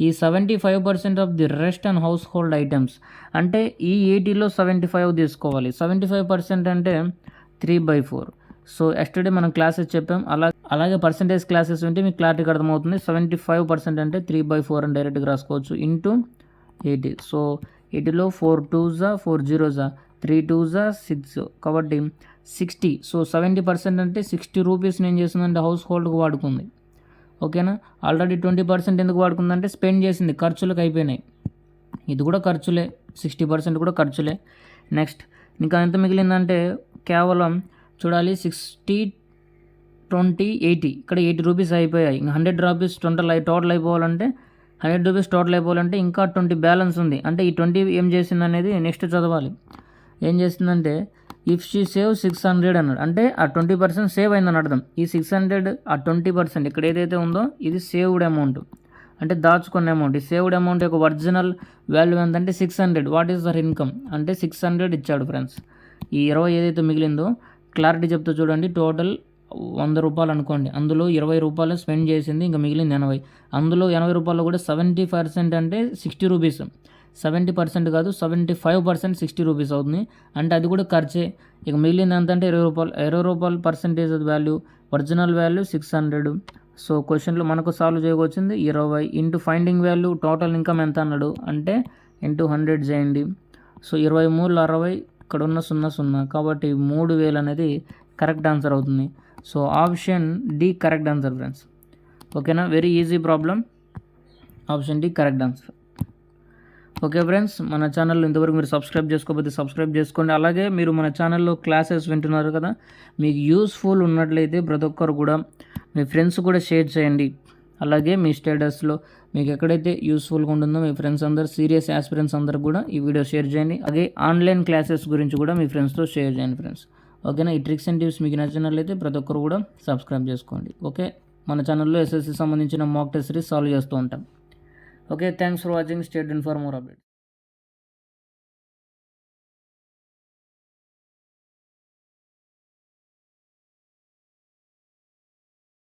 ఈ 75% of the rest and house hold items అంటే ఈ 80లో 75 తీసుకోవాలి. 75% అంటే 3/4. సో ఎస్టర్డే మనం క్లాసెస్ చెప్పాం, అలాగే పర్సంటేజ్ క్లాసెస్ ఉంటే మీకు క్లారిటీగా అర్థమవుతుంది. 75% అంటే 3/4 అని డైరెక్ట్గా రాసుకోవచ్చు into 80. So 80లో 4 2s 4 0s 3 2s 6 కాబట్టి 60. సో 70% అంటే 60 రూపీస్ని ఏం చేస్తుందంటే హౌస్ హోల్డ్కి వాడుకుంది. ఓకేనా, ఆల్రెడీ 20% ఎందుకు వాడుకుందంటే స్పెండ్ చేసింది, ఖర్చులకు అయిపోయినాయి. ఇది కూడా ఖర్చులే, 60% కూడా ఖర్చులే. నెక్స్ట్ ఇంకా ఎంత మిగిలిందంటే కేవలం చూడాలి 60 20 80. ఇక్కడ 80 రూపీస్ అయిపోయాయి. ఇంకా 100 రూపీస్ టోటల్ అయిపోవాలంటే 100 రూపీస్ టోటల్ అయిపోవాలంటే ఇంకా 20 బ్యాలెన్స్ ఉంది. అంటే ఈ 20 ఏం చేసింది అనేది నెక్స్ట్ చదవాలి. ఏం చేసిందంటే ఇఫ్ షీ సేవ్ 600 అన్నాడు, అంటే ఆ 20% సేవ్ అయిందని అర్థం. ఈ 600 ఆ 20% ఇక్కడ ఏదైతే ఉందో ఇది సేవ్డ్ అమౌంట్, అంటే దాచుకున్న అమౌంట్. ఈ సేవ్డ్ అమౌంట్ యొక్క ఒరిజినల్ వాల్యూ ఎంతంటే 600. వాట్ ఈస్ దర్ ఇన్కమ్ అంటే 600 ఇచ్చాడు ఫ్రెండ్స్. ఈ 20 ఏదైతే మిగిలిందో క్లారిటీ చెప్తా చూడండి. టోటల్ 100 రూపాయలు అనుకోండి, అందులో 20 రూపాయలు స్పెండ్ చేసింది, ఇంకా మిగిలింది 80. అందులో 80 రూపాయలు కూడా 70% అంటే 60 రూపీస్. 70% కాదు 75% 60 రూపీస్ అవుతుంది, అంటే అది కూడా ఖర్చే. ఇక మిగిలింది ఎంత అంటే 20 రూపాయలు percentage value, original value 600. So క్వశ్చన్లో మనకు సాల్వ్ చేయవచ్చింది 20 into finding value total income ఎంత అన్నాడు అంటే ఇంటూ 100 చేయండి. సో 23 60, ఇక్కడ ఉన్న 00 కాబట్టి 3000 అనేది కరెక్ట్ ఆన్సర్ అవుతుంది. So option D correct answer friends. ఓకేనా, very easy problem. Option D correct answer. Okay friends, మన ఛానల్లో ఇంతవరకు మీరు సబ్స్క్రైబ్ చేసుకోకపోతే సబ్స్క్రైబ్ చేసుకోండి. అలాగే మీరు మన ఛానల్లో క్లాసెస్ వింటున్నారు కదా, మీకు యూస్ఫుల్ ఉన్నట్లయితే ప్రతి ఒక్కరు కూడా మీ ఫ్రెండ్స్ కూడా షేర్ చేయండి. అలాగే మీ స్టేటస్లో మీకు ఎక్కడైతే యూస్ఫుల్గా ఉంటుందో మీ ఫ్రెండ్స్ అందరూ, సీరియస్ ఆస్పిరెంట్స్ అందరూ కూడా ఈ వీడియో షేర్ చేయండి. అలాగే ఆన్లైన్ క్లాసెస్ గురించి కూడా మీ ఫ్రెండ్స్తో షేర్ చేయండి ఫ్రెండ్స్. ఓకేనా, ఈ ట్రిక్స్ అండ్ టిప్స్ మీకు నచ్చినట్లయితే ప్రతి ఒక్కరు కూడా సబ్స్క్రైబ్ చేసుకోండి. ఓకే, మన ఛానల్లో ఎస్ఎస్సి సంబంధించిన మాక్ టెస్ట్ సిరీస్ సాల్వ్ చేస్తూ ఉంటాం. Okay, thanks for watching. Stay tuned for more updates.